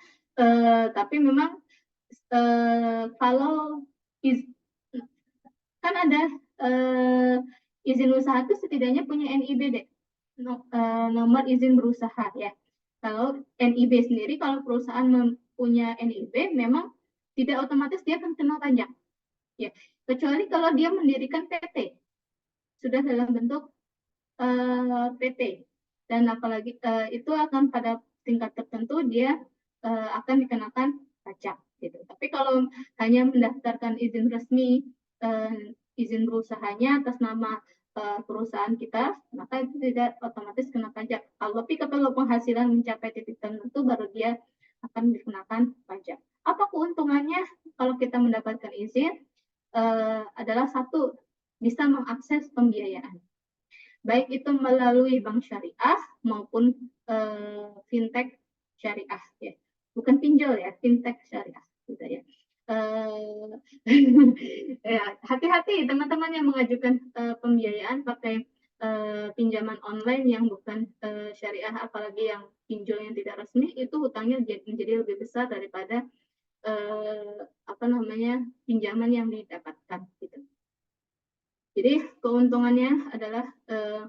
Speaker 3: tapi memang kalau kan ada izin usaha itu setidaknya punya NIB, nomor izin berusaha ya. Kalau NIB sendiri, kalau perusahaan mempunyai NIB, memang tidak otomatis dia akan kena pajak. Ya, kecuali kalau dia mendirikan PT, sudah dalam bentuk PT, dan apalagi itu akan pada tingkat tertentu dia akan dikenakan pajak gitu. Tapi kalau hanya mendaftarkan izin resmi, izin berusahanya atas nama perusahaan kita, maka itu tidak otomatis kena pajak. Tapi kalau penghasilan mencapai titik tertentu, baru dia akan dikenakan pajak. Apa keuntungannya kalau kita mendapatkan izin? Adalah satu, bisa mengakses pembiayaan. Baik itu melalui bank syariah maupun fintech syariah. Ya. bukan pinjol ya, fintech syariah gitu ya. Ya, hati-hati teman-teman yang mengajukan pembiayaan pakai pinjaman online yang bukan syariah, apalagi yang pinjol yang tidak resmi, itu hutangnya menjadi lebih besar daripada pinjaman yang didapatkan gitu. Jadi keuntungannya adalah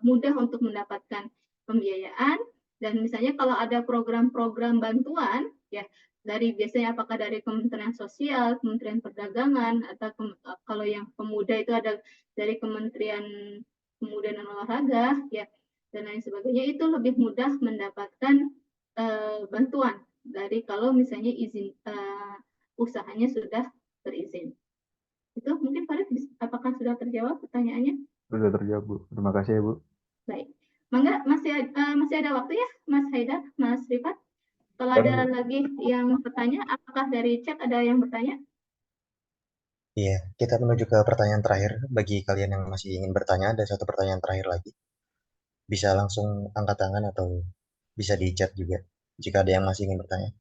Speaker 3: mudah untuk mendapatkan pembiayaan, dan misalnya kalau ada program-program bantuan ya, dari biasanya apakah dari Kementerian Sosial, Kementerian Perdagangan, atau kalau yang pemuda itu ada dari Kementerian Pemuda dan Olahraga ya, dan lain sebagainya, itu lebih mudah mendapatkan bantuan dari kalau misalnya izin usahanya sudah berizin. Itu mungkin Farid, apakah sudah terjawab pertanyaannya?
Speaker 5: Sudah terjawab, Bu. Terima kasih ya, Bu.
Speaker 3: Baik. Mangga, masih ada waktu ya, Mas Haidar, Mas Rifat? Kalau ada lagi yang bertanya, apakah dari chat ada yang bertanya?
Speaker 1: Iya, kita menuju ke pertanyaan terakhir. Bagi kalian yang masih ingin bertanya, ada satu pertanyaan terakhir lagi. Bisa langsung angkat tangan atau bisa di chat juga, jika ada yang masih ingin bertanya.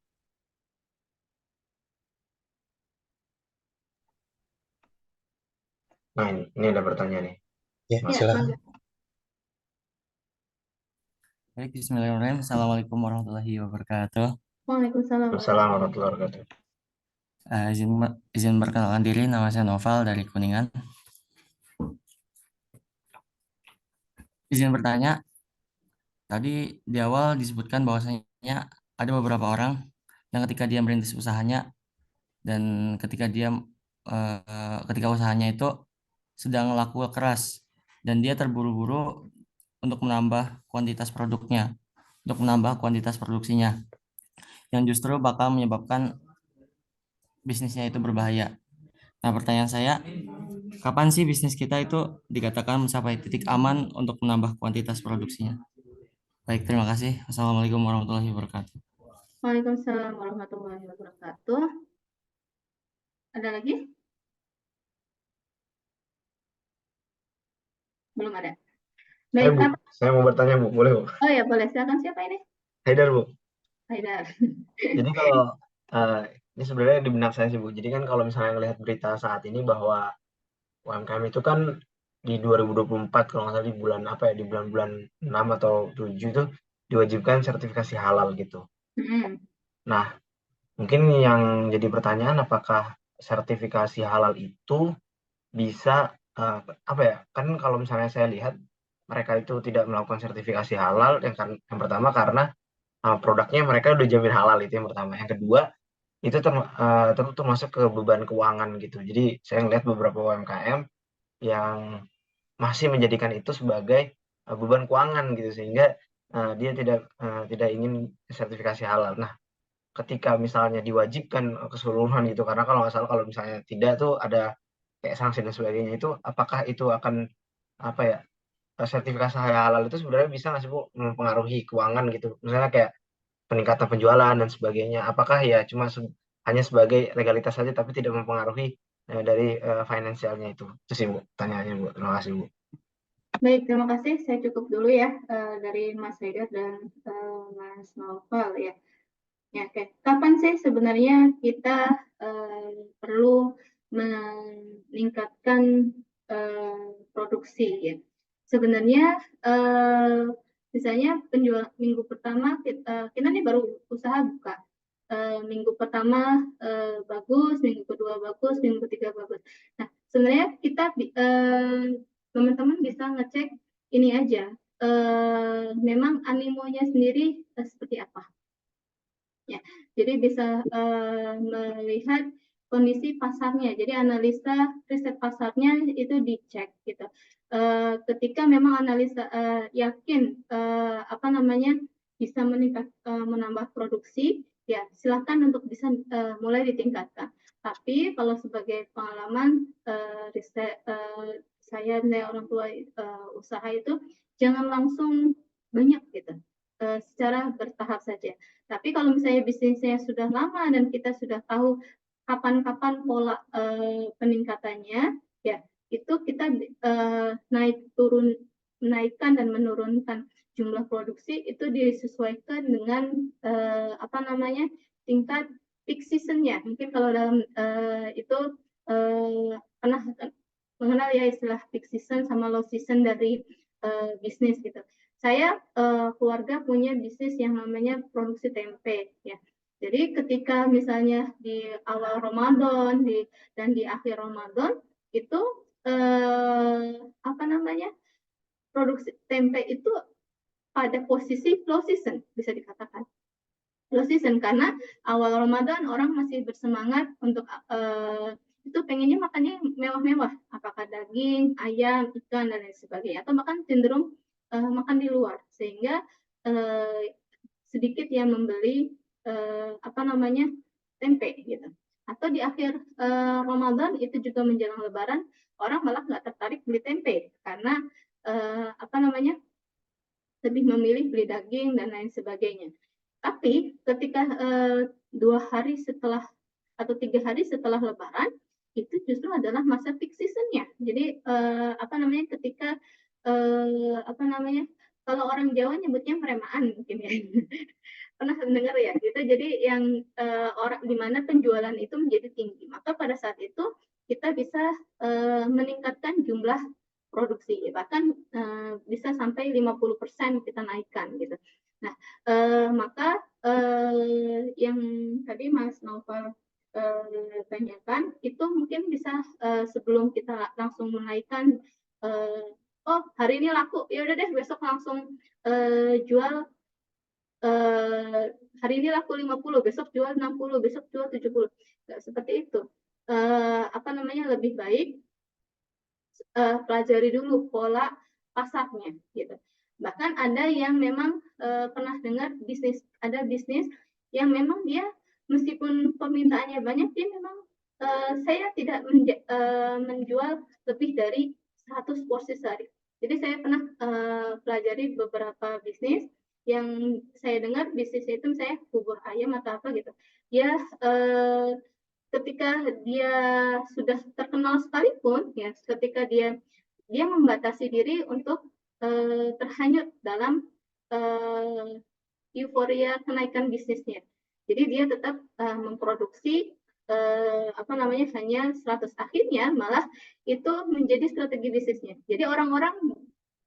Speaker 4: Nah, ini ada pertanyaan nih.
Speaker 1: Ya,
Speaker 3: Ya,
Speaker 1: silakan.
Speaker 3: mangga.
Speaker 7: Baik, bismillahirrahmanirrahim. Assalamualaikum warahmatullahi wabarakatuh.
Speaker 3: Waalaikumsalam.
Speaker 4: Assalamualaikum warahmatullahi wabarakatuh.
Speaker 7: Izin perkenalkan diri, nama saya Noval dari Kuningan. Izin bertanya, tadi di awal disebutkan bahwasanya ada beberapa orang yang ketika dia merintis usahanya dan ketika ketika usahanya itu sedang laku keras dan dia terburu-buru untuk menambah kuantitas produknya, untuk menambah kuantitas produksinya, yang justru bakal menyebabkan bisnisnya itu berbahaya. Nah, pertanyaan saya, kapan sih bisnis kita itu dikatakan mencapai titik aman untuk menambah kuantitas produksinya? Baik, terima kasih. Assalamualaikum warahmatullahi wabarakatuh.
Speaker 3: Waalaikumsalam warahmatullahi wabarakatuh. Ada lagi? Belum ada. Baik,
Speaker 4: Bu, saya mau bertanya, Bu. Boleh, Bu?
Speaker 3: Oh ya, boleh. Silakan, siapa ini?
Speaker 4: Haidar, Bu.
Speaker 3: Haidar.
Speaker 4: Jadi kalau ini sebenarnya di benak saya sih, Bu. Jadi kan kalau misalnya melihat berita saat ini bahwa UMKM itu kan di 2024 kalau nggak salah di bulan apa ya, di bulan-bulan 6 atau 7 itu diwajibkan sertifikasi halal gitu. Nah, mungkin yang jadi pertanyaan, apakah sertifikasi halal itu bisa apa ya? Kan kalau misalnya saya lihat mereka itu tidak melakukan sertifikasi halal yang pertama karena produknya mereka udah jamin halal, itu yang pertama. Yang kedua, itu termasuk ke beban keuangan gitu. Jadi saya ngelihat beberapa UMKM yang masih menjadikan itu sebagai beban keuangan gitu, sehingga dia tidak ingin sertifikasi halal. Nah, ketika misalnya diwajibkan keseluruhan gitu, karena kalau nggak salah kalau misalnya tidak tuh ada kayak sanksi dan sebagainya, itu apakah itu akan apa ya, sertifikasi halal itu sebenarnya bisa nggak sih, Bu, mempengaruhi keuangan gitu, misalnya kayak peningkatan penjualan dan sebagainya, apakah ya cuma hanya sebagai legalitas saja tapi tidak mempengaruhi dari finansialnya itu sih, Bu, pertanyaannya, Bu. Terima kasih, Bu.
Speaker 3: Baik, terima kasih. Saya cukup dulu ya dari Mas Haidar dan Mas Noval ya. Ya, oke. Kapan sih sebenarnya kita perlu meningkatkan produksi ya? Sebenarnya misalnya penjual minggu pertama kita nih baru usaha buka. Minggu pertama bagus, minggu kedua bagus, minggu ketiga bagus. Nah, sebenarnya kita teman-teman bisa ngecek ini aja. Memang animonya sendiri seperti apa? Ya, jadi bisa melihat kondisi pasarnya. Jadi analisa riset pasarnya itu dicek gitu. Ketika memang analisa yakin bisa menambah produksi, ya silakan untuk bisa mulai ditingkatkan. Tapi kalau sebagai pengalaman riset saya dan orang tua usaha itu jangan langsung banyak gitu, secara bertahap saja. Tapi kalau misalnya bisnisnya sudah lama dan kita sudah tahu kapan-kapan pola peningkatannya, ya itu kita naikkan dan menurunkan jumlah produksi itu disesuaikan dengan tingkat peak season-nya. Mungkin kalau dalam itu pernah mengenal ya istilah peak season sama low season dari bisnis gitu. Saya keluarga punya bisnis yang namanya produksi tempe ya. Jadi ketika misalnya di awal Ramadan dan di akhir Ramadan itu produksi tempe itu pada posisi low season bisa dikatakan. Low season karena awal Ramadan orang masih bersemangat untuk itu pengennya makannya mewah-mewah, apakah daging, ayam, ikan dan lain sebagainya, atau bahkan cenderung makan di luar, sehingga sedikit yang membeli tempe gitu. Atau di akhir Ramadan itu juga menjelang Lebaran, orang malah nggak tertarik beli tempe karena lebih memilih beli daging dan lain sebagainya. Tapi ketika 2 hari setelah atau 3 hari setelah Lebaran itu justru adalah masa peak season-nya. Jadi ketika kalau orang Jawa nyebutnya premaan mungkin ya. Pernah mendengar ya gitu. Jadi yang orang di mana penjualan itu menjadi tinggi. Maka pada saat itu kita bisa meningkatkan jumlah produksi, bahkan bisa sampai 50% kita naikkan gitu. Nah, maka yang tadi Mas Novel tanyakan itu mungkin bisa sebelum kita langsung menaikkan oh hari ini laku ya udah deh besok langsung jual hari ini laku 50 besok jual 60 besok jual 70. Nggak seperti itu. Lebih baik pelajari dulu pola pasarnya gitu. Bahkan ada yang memang pernah dengar ada bisnis yang memang dia meskipun permintaannya banyak, dia memang saya tidak menjual lebih dari 100 porsi sehari. Jadi saya pernah pelajari beberapa bisnis yang saya dengar bisnis itu saya bubur ayam atau apa gitu. Ya ketika dia sudah terkenal sekalipun, ya, ketika dia membatasi diri untuk terhanyut dalam euforia kenaikan bisnisnya. Jadi dia tetap memproduksi hanya 100, akhirnya malah itu menjadi strategi bisnisnya. Jadi orang-orang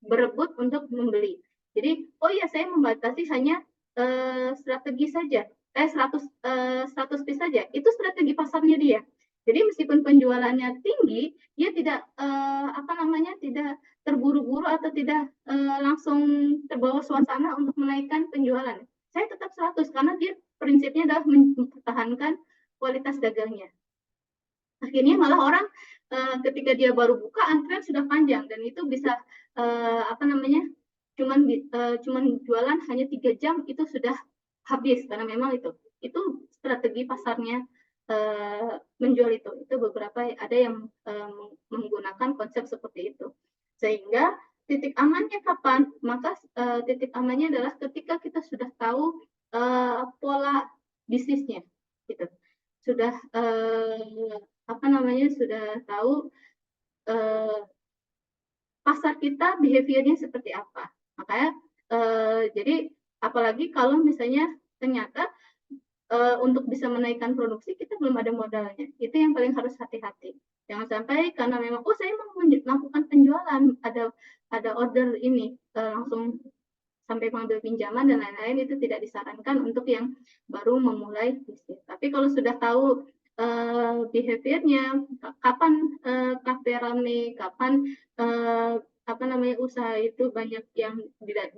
Speaker 3: berebut untuk membeli. Jadi oh ya saya membatasi hanya strategi saja. 100 piece saja, itu strategi pasarnya dia. Jadi meskipun penjualannya tinggi, dia tidak tidak terburu-buru atau tidak langsung terbawa suasana untuk menaikkan penjualan. Saya tetap 100 karena dia prinsipnya adalah mempertahankan kualitas dagangnya. Akhirnya malah orang ketika dia baru buka antrian sudah panjang dan itu bisa cuman jualan hanya 3 jam itu sudah habis karena memang itu strategi pasarnya menjual itu beberapa ada yang menggunakan konsep seperti itu sehingga titik amannya kapan maka titik amannya adalah ketika kita sudah tahu pola bisnisnya gitu sudah sudah tahu pasar kita behaviornya seperti apa makanya jadi apalagi kalau misalnya ternyata untuk bisa menaikkan produksi kita belum ada modalnya. Itu yang paling harus hati-hati. Jangan sampai karena memang saya mau melakukan penjualan, ada order ini langsung sampai mengambil pinjaman dan lain-lain itu tidak disarankan untuk yang baru memulai bisnis. Tapi kalau sudah tahu behaviornya, kapan kafe rame, kapan usaha itu banyak yang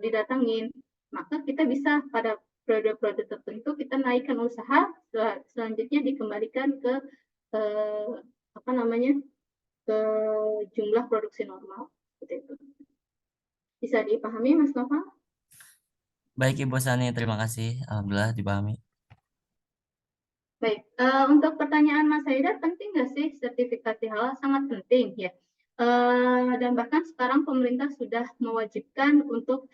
Speaker 3: didatangin, maka kita bisa pada produk-produk tertentu kita naikkan usaha selanjutnya dikembalikan ke ke jumlah produksi normal seperti itu. Bisa dipahami Mas Novel?
Speaker 7: Baik Ibu Sani, terima kasih. Alhamdulillah dipahami.
Speaker 3: Baik, untuk pertanyaan Mas Haidar, penting nggak sih sertifikasi halal? Sangat penting ya. Dan bahkan sekarang pemerintah sudah mewajibkan untuk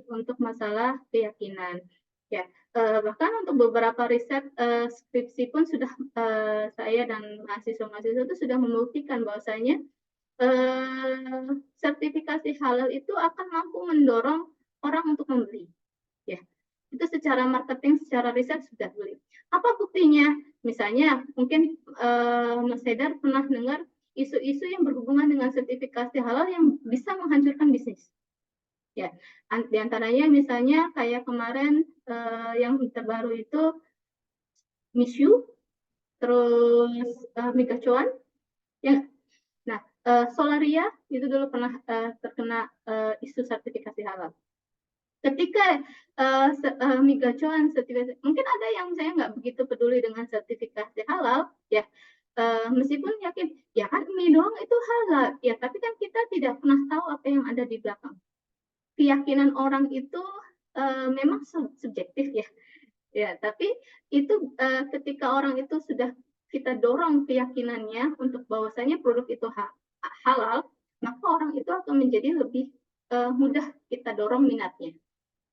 Speaker 3: untuk masalah keyakinan. Ya, bahkan untuk beberapa riset skripsi pun sudah saya dan mahasiswa-mahasiswa itu sudah membuktikan bahwasanya sertifikasi halal itu akan mampu mendorong orang untuk membeli. Ya, Itu secara marketing, secara riset sudah boleh. Apa buktinya? Misalnya, mungkin Mas Haidar pernah dengar isu-isu yang berhubungan dengan sertifikasi halal yang bisa menghancurkan bisnis. Ya, di antaranya misalnya kayak kemarin yang terbaru itu Mishu, terus Migacuan, ya. Nah, Solaria itu dulu pernah terkena isu sertifikasi halal. Ketika Migacuan sertifikasi, mungkin ada yang saya nggak begitu peduli dengan sertifikasi halal, ya. Meskipun yakin, ya kan mie doang itu halal, ya. Tapi kan kita tidak pernah tahu apa yang ada di belakang. Keyakinan orang itu memang subjektif ya. Ya, tapi itu ketika orang itu sudah kita dorong keyakinannya untuk bahwasanya produk itu halal, maka orang itu akan menjadi lebih mudah kita dorong minatnya.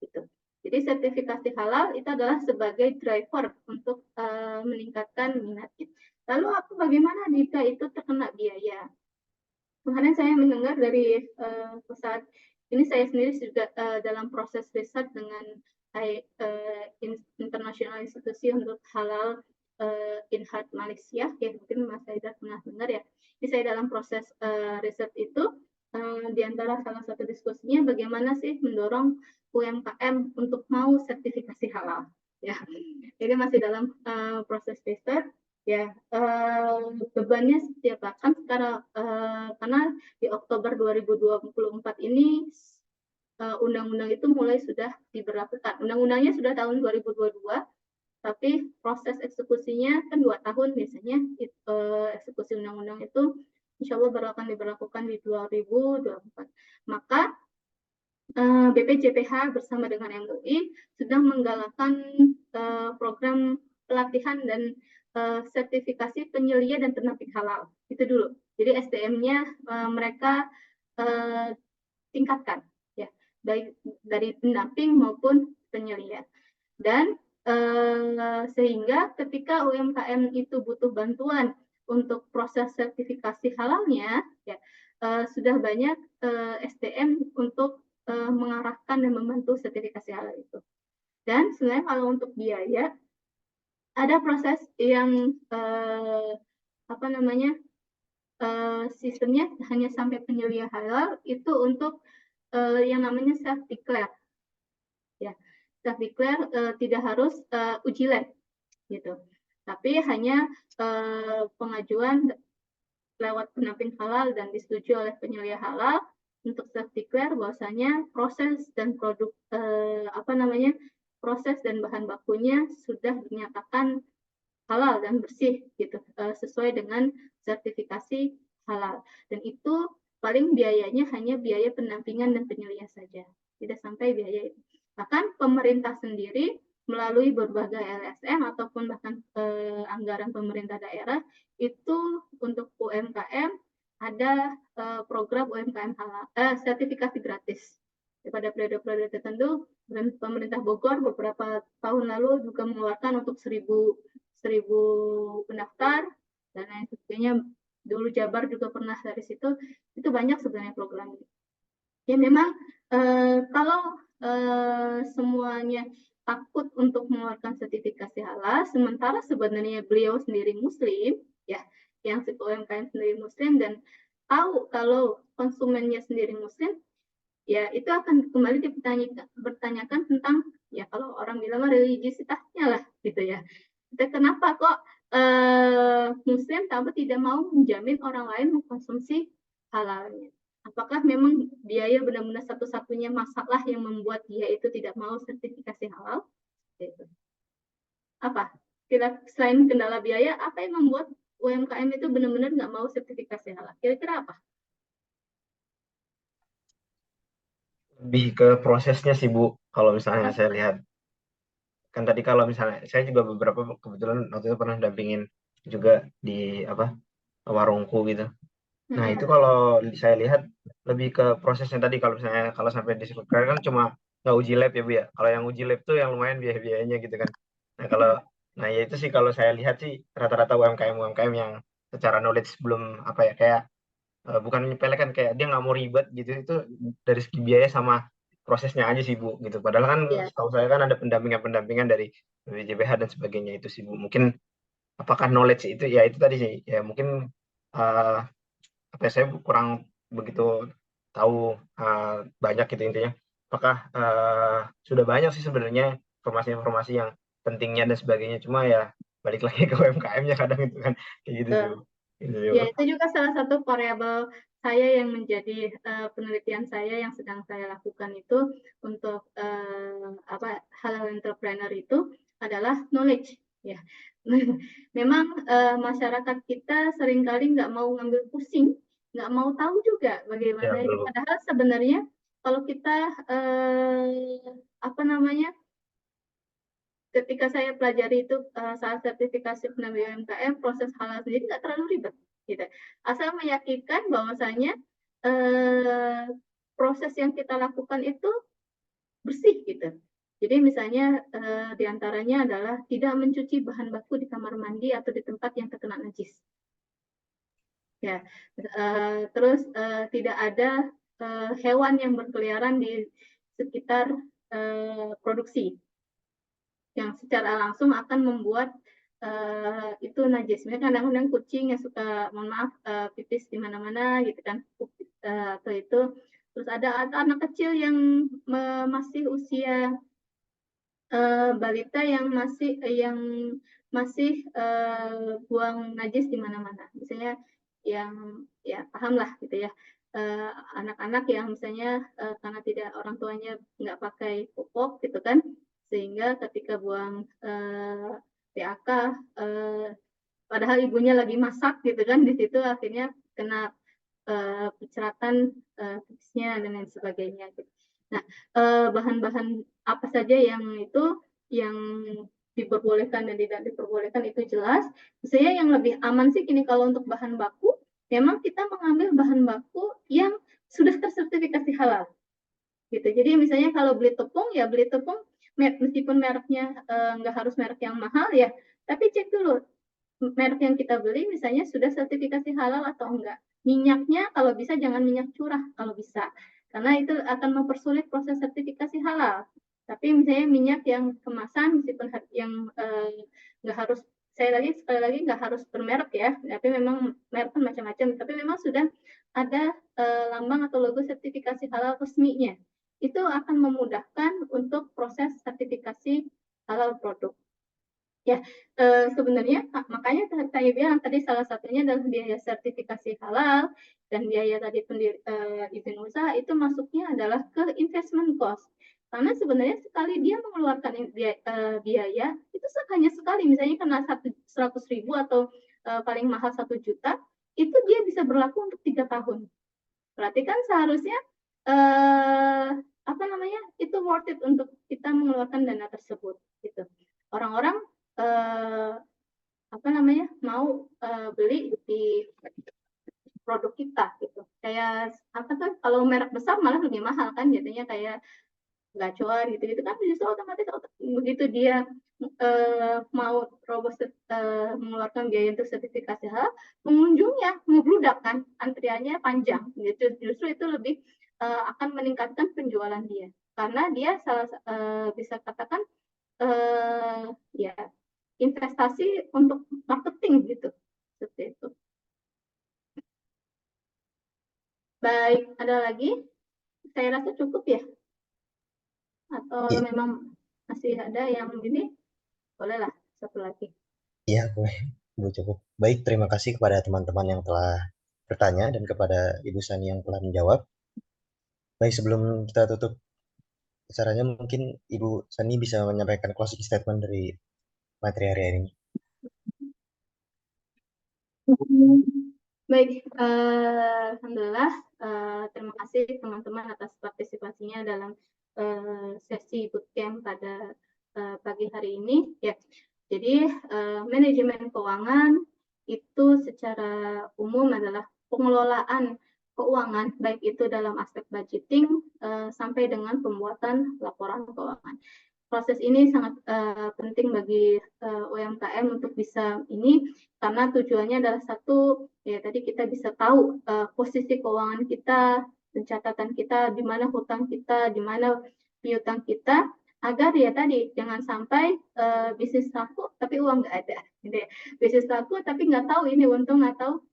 Speaker 3: Gitu. Jadi sertifikasi halal itu adalah sebagai driver untuk meningkatkan minatnya. Lalu bagaimana jika itu terkena biaya? Kemarin saya mendengar dari pusat ini, saya sendiri juga dalam proses riset dengan internasional institusi untuk halal Inhat Malaysia, ya mungkin Mas Haidar pernah dengar ya. Ini saya dalam proses riset itu di antara salah satu diskusinya bagaimana sih mendorong UMKM untuk mau sertifikasi halal, ya. Jadi masih dalam proses riset. Ya, bebannya setiap bahkan karena di Oktober 2024 ini undang-undang itu mulai sudah diberlakukan. Undang-undangnya sudah tahun 2022, tapi proses eksekusinya kan 2 tahun biasanya. Eksekusi undang-undang itu insya Allah akan diberlakukan di 2024. Maka BPJPH bersama dengan MUI sedang menggalakkan program pelatihan dan sertifikasi penyelia dan pendamping halal. Itu dulu. Jadi SDM-nya mereka tingkatkan, ya, baik dari pendamping maupun penyelia. Dan sehingga ketika UMKM itu butuh bantuan untuk proses sertifikasi halalnya, ya, sudah banyak SDM untuk mengarahkan dan membantu sertifikasi halal itu. Dan sebenarnya kalau untuk biaya, ada proses yang sistemnya hanya sampai penyelia halal itu untuk yang namanya self declare, ya. Self declare tidak harus uji lab, gitu. Tapi hanya pengajuan lewat pendamping halal dan disetujui oleh penyelia halal untuk self declare bahwasanya proses dan produk proses dan bahan bakunya sudah dinyatakan halal dan bersih, gitu, sesuai dengan sertifikasi halal. Dan itu paling biayanya hanya biaya pendampingan dan penyelia saja, tidak sampai biaya itu. Bahkan pemerintah sendiri melalui berbagai LSM ataupun bahkan anggaran pemerintah daerah itu untuk UMKM ada program UMKM halal, sertifikasi gratis. Pada periode-periode tertentu, pemerintah Bogor beberapa tahun lalu juga mengeluarkan untuk 1.000 pendaftar dan lain sebagainya. Dulu Jabar juga pernah dari situ. Itu banyak sebenarnya programnya. Ya memang kalau semuanya takut untuk mengeluarkan sertifikasi halal, sementara sebenarnya beliau sendiri Muslim, ya, yang UMKM sendiri Muslim dan tahu kalau konsumennya sendiri Muslim, ya itu akan kembali dipertanyakan tentang, ya kalau orang bilang religiositasnya lah, gitu ya. Kenapa kok Muslim tapi tidak mau menjamin orang lain mengkonsumsi halalnya? Apakah memang biaya benar-benar satu-satunya masalah yang membuat dia itu tidak mau sertifikasi halal? Gitu. Apa? Selain kendala biaya, apa yang membuat UMKM itu benar-benar nggak mau sertifikasi halal? Kira-kira apa?
Speaker 4: Lebih ke prosesnya sih Bu, kalau misalnya saya lihat. Kan tadi kalau misalnya saya juga beberapa kebetulan waktu itu pernah dampingin juga di warungku gitu. Nah itu kalau saya lihat lebih ke prosesnya tadi. Kalau misalnya kalau sampai disebutkan kan cuma nggak uji lab ya Bu ya. Kalau yang uji lab tuh yang lumayan biaya-biayanya gitu kan. Nah ya itu sih kalau saya lihat sih rata-rata UMKM yang secara knowledge belum kayak bukan menyepelekan, kayak dia nggak mau ribet gitu, itu dari segi biaya sama prosesnya aja sih Bu gitu. Padahal kan
Speaker 3: Ya.
Speaker 4: setahu saya kan ada pendampingan dari JPH dan sebagainya itu sih Bu. Mungkin apakah knowledge itu ya itu tadi sih ya mungkin apa ya, saya kurang begitu tahu banyak gitu intinya. Apakah sudah banyak sih sebenarnya informasi-informasi yang pentingnya dan sebagainya. Cuma ya balik lagi ke UMKM-nya kadang itu kan kayak gitu sih Bu. Gitu sih, Bu.
Speaker 3: Ya, itu juga salah satu variabel saya yang menjadi penelitian saya yang sedang saya lakukan itu untuk halal entrepreneur itu adalah knowledge. Ya, memang masyarakat kita seringkali nggak mau ngambil pusing, nggak mau tahu juga bagaimana.
Speaker 4: Ya, betul, Bu.
Speaker 3: Padahal sebenarnya kalau kita ketika saya pelajari itu saat sertifikasi penampilan UMKM, proses halal sendiri nggak terlalu ribet, gitu. Asal meyakinkan bahwasanya proses yang kita lakukan itu bersih, gitu. Jadi misalnya diantaranya adalah tidak mencuci bahan baku di kamar mandi atau di tempat yang terkena najis. Ya, terus tidak ada hewan yang berkeliaran di sekitar produksi yang secara langsung akan membuat itu najis. Mereka kadang-kadang kucing yang suka, mohon maaf, pipis di mana-mana gitu kan, atau itu. Terus ada anak kecil yang masih usia balita yang masih buang najis di mana-mana. Misalnya yang ya paham lah gitu ya. Anak-anak yang misalnya karena tidak orang tuanya nggak pakai popok gitu kan, sehingga ketika buang PAK padahal ibunya lagi masak gitu kan, di situ akhirnya kena perceratan pipisnya dan lain sebagainya gitu. Nah, bahan-bahan apa saja yang diperbolehkan dan tidak diperbolehkan itu jelas. Misalnya yang lebih aman sih gini, kalau untuk bahan baku memang kita mengambil bahan baku yang sudah tersertifikasi halal gitu. Jadi misalnya kalau beli tepung ya beli tepung meskipun mereknya nggak harus merek yang mahal ya, tapi cek dulu merek yang kita beli misalnya sudah sertifikasi halal atau enggak. Minyaknya kalau bisa jangan minyak curah kalau bisa, karena itu akan mempersulit proses sertifikasi halal. Tapi misalnya minyak yang kemasan meskipun yang nggak harus, sekali lagi nggak harus bermerek ya, tapi memang merek kan macam-macam, tapi memang sudah ada lambang atau logo sertifikasi halal resminya. Itu akan memudahkan untuk proses sertifikasi halal produk. Ya, sebenarnya makanya saya bilang tadi salah satunya adalah biaya sertifikasi halal dan biaya tadi izin usaha itu masuknya adalah ke investment cost. Karena sebenarnya sekali dia mengeluarkan biaya itu hanya sekali, misalnya kena 100.000 atau paling mahal 1 juta, itu dia bisa berlaku untuk 3 tahun. Berarti kan seharusnya itu worth it untuk kita mengeluarkan dana tersebut gitu. Orang-orang mau beli di produk kita gitu. Kayak kalau merek besar malah lebih mahal kan, jadinya kayak gacuan gitu kan, justru otomatis begitu dia mau mengeluarkan biaya untuk sertifikasi halal, pengunjungnya membludak kan, antriannya panjang gitu. Justru itu lebih akan meningkatkan penjualan dia, karena dia bisa katakan ya investasi untuk marketing gitu, seperti itu. Baik, ada lagi? Saya rasa cukup ya. Atau memang masih ada yang ini? Bolehlah satu lagi.
Speaker 1: Iya, boleh. Cukup. Baik, terima kasih kepada teman-teman yang telah bertanya dan kepada Ibu Sani yang telah menjawab. Baik, sebelum kita tutup acaranya, mungkin Ibu Sani bisa menyampaikan closing statement dari materi hari ini.
Speaker 3: Baik, alhamdulillah. Terima kasih teman-teman atas partisipasinya dalam sesi bootcamp pada pagi hari ini. Ya, jadi manajemen keuangan itu secara umum adalah pengelolaan keuangan, baik itu dalam aspek budgeting sampai dengan pembuatan laporan keuangan. Proses ini sangat penting bagi UMKM untuk bisa ini, karena tujuannya adalah satu, ya tadi kita bisa tahu posisi keuangan kita pencatatan kita, di mana hutang kita, di mana piutang kita, agar ya tadi jangan sampai bisnis laku tapi uang nggak ada, gitu ya. Bisnis laku tapi nggak tahu ini untung atau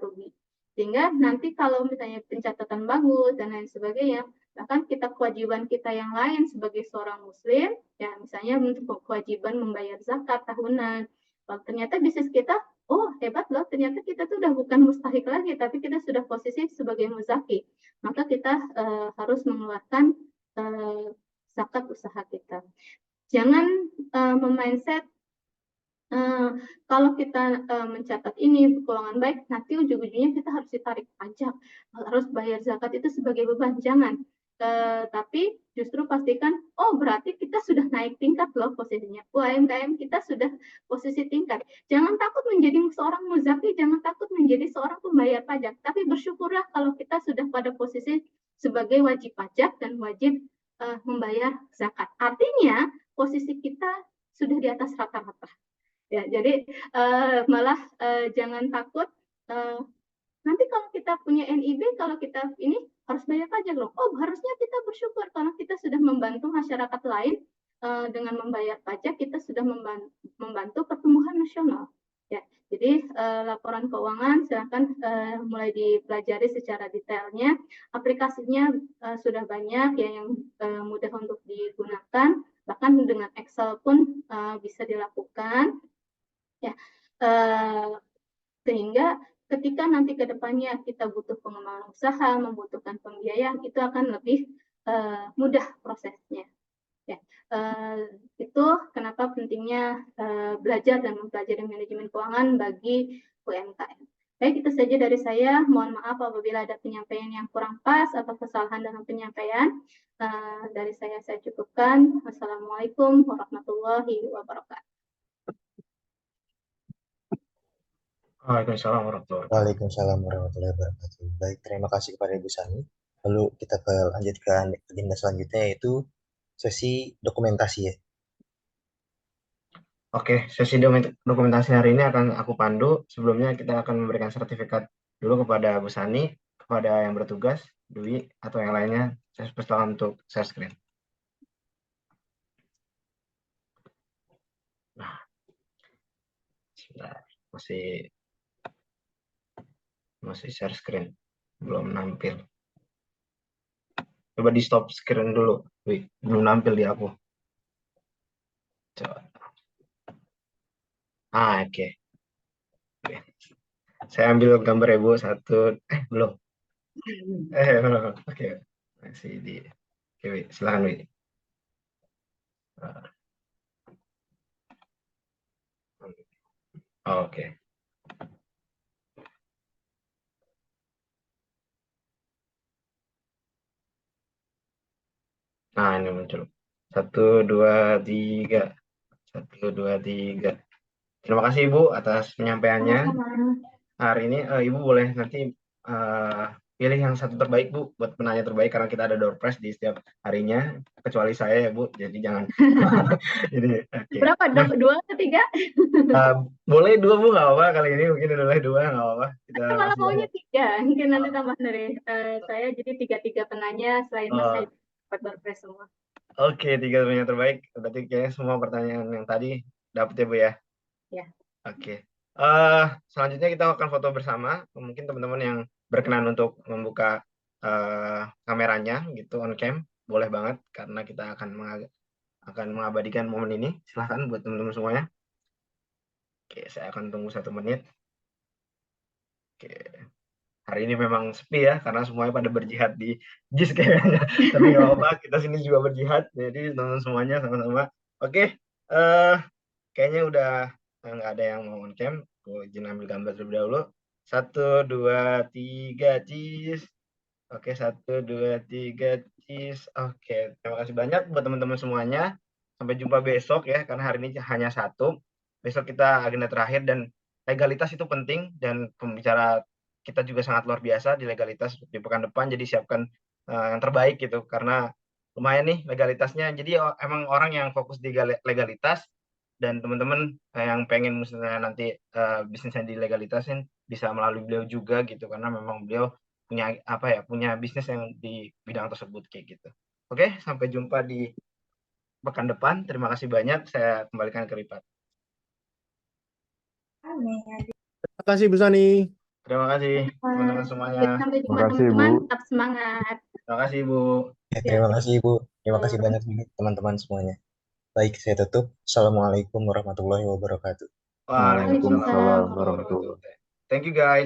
Speaker 3: rugi. Sehingga nanti kalau misalnya pencatatan bagus dan lain sebagainya, bahkan kewajiban kita yang lain sebagai seorang muslim, ya misalnya untuk kewajiban membayar zakat tahunan, ternyata bisnis kita, oh hebat loh, ternyata kita tuh udah bukan mustahik lagi, tapi kita sudah posisi sebagai muzaki, maka kita harus mengeluarkan zakat usaha kita. Jangan memindset kalau kita mencatat ini keuangan baik, nanti ujung-ujungnya kita harus ditarik pajak, harus bayar zakat itu sebagai beban. Jangan. Tapi justru pastikan, oh berarti kita sudah naik tingkat loh posisinya. UMKM kita sudah posisi tingkat. Jangan takut menjadi seorang muzaki, jangan takut menjadi seorang pembayar pajak. Tapi bersyukurlah kalau kita sudah pada posisi sebagai wajib pajak dan wajib membayar zakat. Artinya posisi kita sudah di atas rata-rata. Ya, jadi malah jangan takut nanti kalau kita punya NIB, kalau kita ini harus bayar pajak loh. Oh, harusnya kita bersyukur karena kita sudah membantu masyarakat lain dengan membayar pajak, kita sudah membantu pertumbuhan nasional. Ya, jadi laporan keuangan silakan mulai dipelajari secara detailnya. Aplikasinya sudah banyak ya yang mudah untuk digunakan. Bahkan dengan Excel pun bisa dilakukan. Ya, sehingga ketika nanti ke depannya kita butuh pengembangan usaha, membutuhkan pembiayaan, itu akan lebih mudah prosesnya. Ya, itu kenapa pentingnya belajar dan mempelajari manajemen keuangan bagi UMKM. Baik, itu saja dari saya. Mohon maaf apabila ada penyampaian yang kurang pas atau kesalahan dalam penyampaian. Dari saya cukupkan. Wassalamualaikum warahmatullahi wabarakatuh.
Speaker 4: Waalaikumsalam warahmatullahi wabarakatuh.
Speaker 1: Waalaikumsalam warahmatullahi wabarakatuh. Baik, terima kasih kepada Ibu Sani. Lalu kita lanjut ke agenda selanjutnya, yaitu sesi dokumentasi ya.
Speaker 4: Oke, sesi dokumentasi hari ini akan aku pandu. Sebelumnya kita akan memberikan sertifikat dulu kepada Bu Sani, kepada yang bertugas, Dwi, atau yang lainnya. Saya persilakan untuk share screen. Nah, sebentar, masih share screen, belum nampil. Coba di stop screen dulu, Dwi, belum nampil di aku. Coba. Oke. Saya ambil gambar Ibu satu. Belum. Belum. Oke. Masih di. Oke, silakan Wi. Oke. Nah, ini muncul. 1, 2, 3. 1, 2, 3. Terima kasih Ibu atas penyampaiannya. Hari ini Ibu boleh nanti pilih yang satu terbaik Bu, buat penanya terbaik, karena kita ada door prize di setiap harinya, kecuali saya ya Bu, jadi jangan. Jadi, okay.
Speaker 3: Berapa? 2 atau 3?
Speaker 4: Boleh 2 Bu, nggak apa-apa, kali ini mungkin udah 2, nggak apa-apa. Kita
Speaker 3: malah maunya 3, mungkin nanti tambah dari saya, jadi 3 penanya selain Mas saya dapat door prize semua.
Speaker 4: Oke, 3 pertanyaan terbaik, berarti kayaknya semua pertanyaan yang tadi dapat ya Bu ya?
Speaker 3: Ya.
Speaker 4: Oke. Selanjutnya kita akan foto bersama. Mungkin teman-teman yang berkenan untuk membuka kameranya gitu on cam, boleh banget karena kita akan mengabadikan momen ini. Silahkan buat teman-teman semuanya. Oke, saya akan tunggu 1 menit. Oke. Hari ini memang sepi ya, karena semuanya pada berjihad di JIS kayaknya. Tapi nggak apa-apa, kita sini juga berjihad. Jadi teman-teman semuanya sama-sama. Oke, kayaknya udah nggak ada yang mau on cam. Aku izin ambil gambar terlebih dahulu. 1, 2, 3, cheese. Oke, 1, 2, 3, cheese. Oke, terima kasih banyak buat teman-teman semuanya. Sampai jumpa besok ya, karena hari ini hanya 1. Besok kita agenda terakhir, dan legalitas itu penting, dan pembicara kita juga sangat luar biasa di legalitas di pekan depan. Jadi siapkan yang terbaik gitu, karena lumayan nih legalitasnya. Jadi emang orang yang fokus di legalitas, dan teman-teman yang pengen misalnya nanti bisnisnya dilegalitasin bisa melalui beliau juga gitu, karena memang beliau punya bisnis yang di bidang tersebut kayak gitu. Oke, sampai jumpa di pekan depan. Terima kasih banyak. Saya kembalikan ke Ripat.
Speaker 6: Terima kasih Bu Sani.
Speaker 4: Terima kasih teman-teman semuanya.
Speaker 3: Sampai jumpa
Speaker 5: Terima kasih,
Speaker 3: teman-teman,
Speaker 5: Bu.
Speaker 3: tetap semangat.
Speaker 4: Terima kasih Bu.
Speaker 1: Ya, terima kasih Ibu. Terima kasih banyak teman-teman semuanya. Baik, saya tutup. Assalamualaikum warahmatullahi wabarakatuh.
Speaker 5: Waalaikumsalam warahmatullahi wabarakatuh.
Speaker 4: Thank you guys.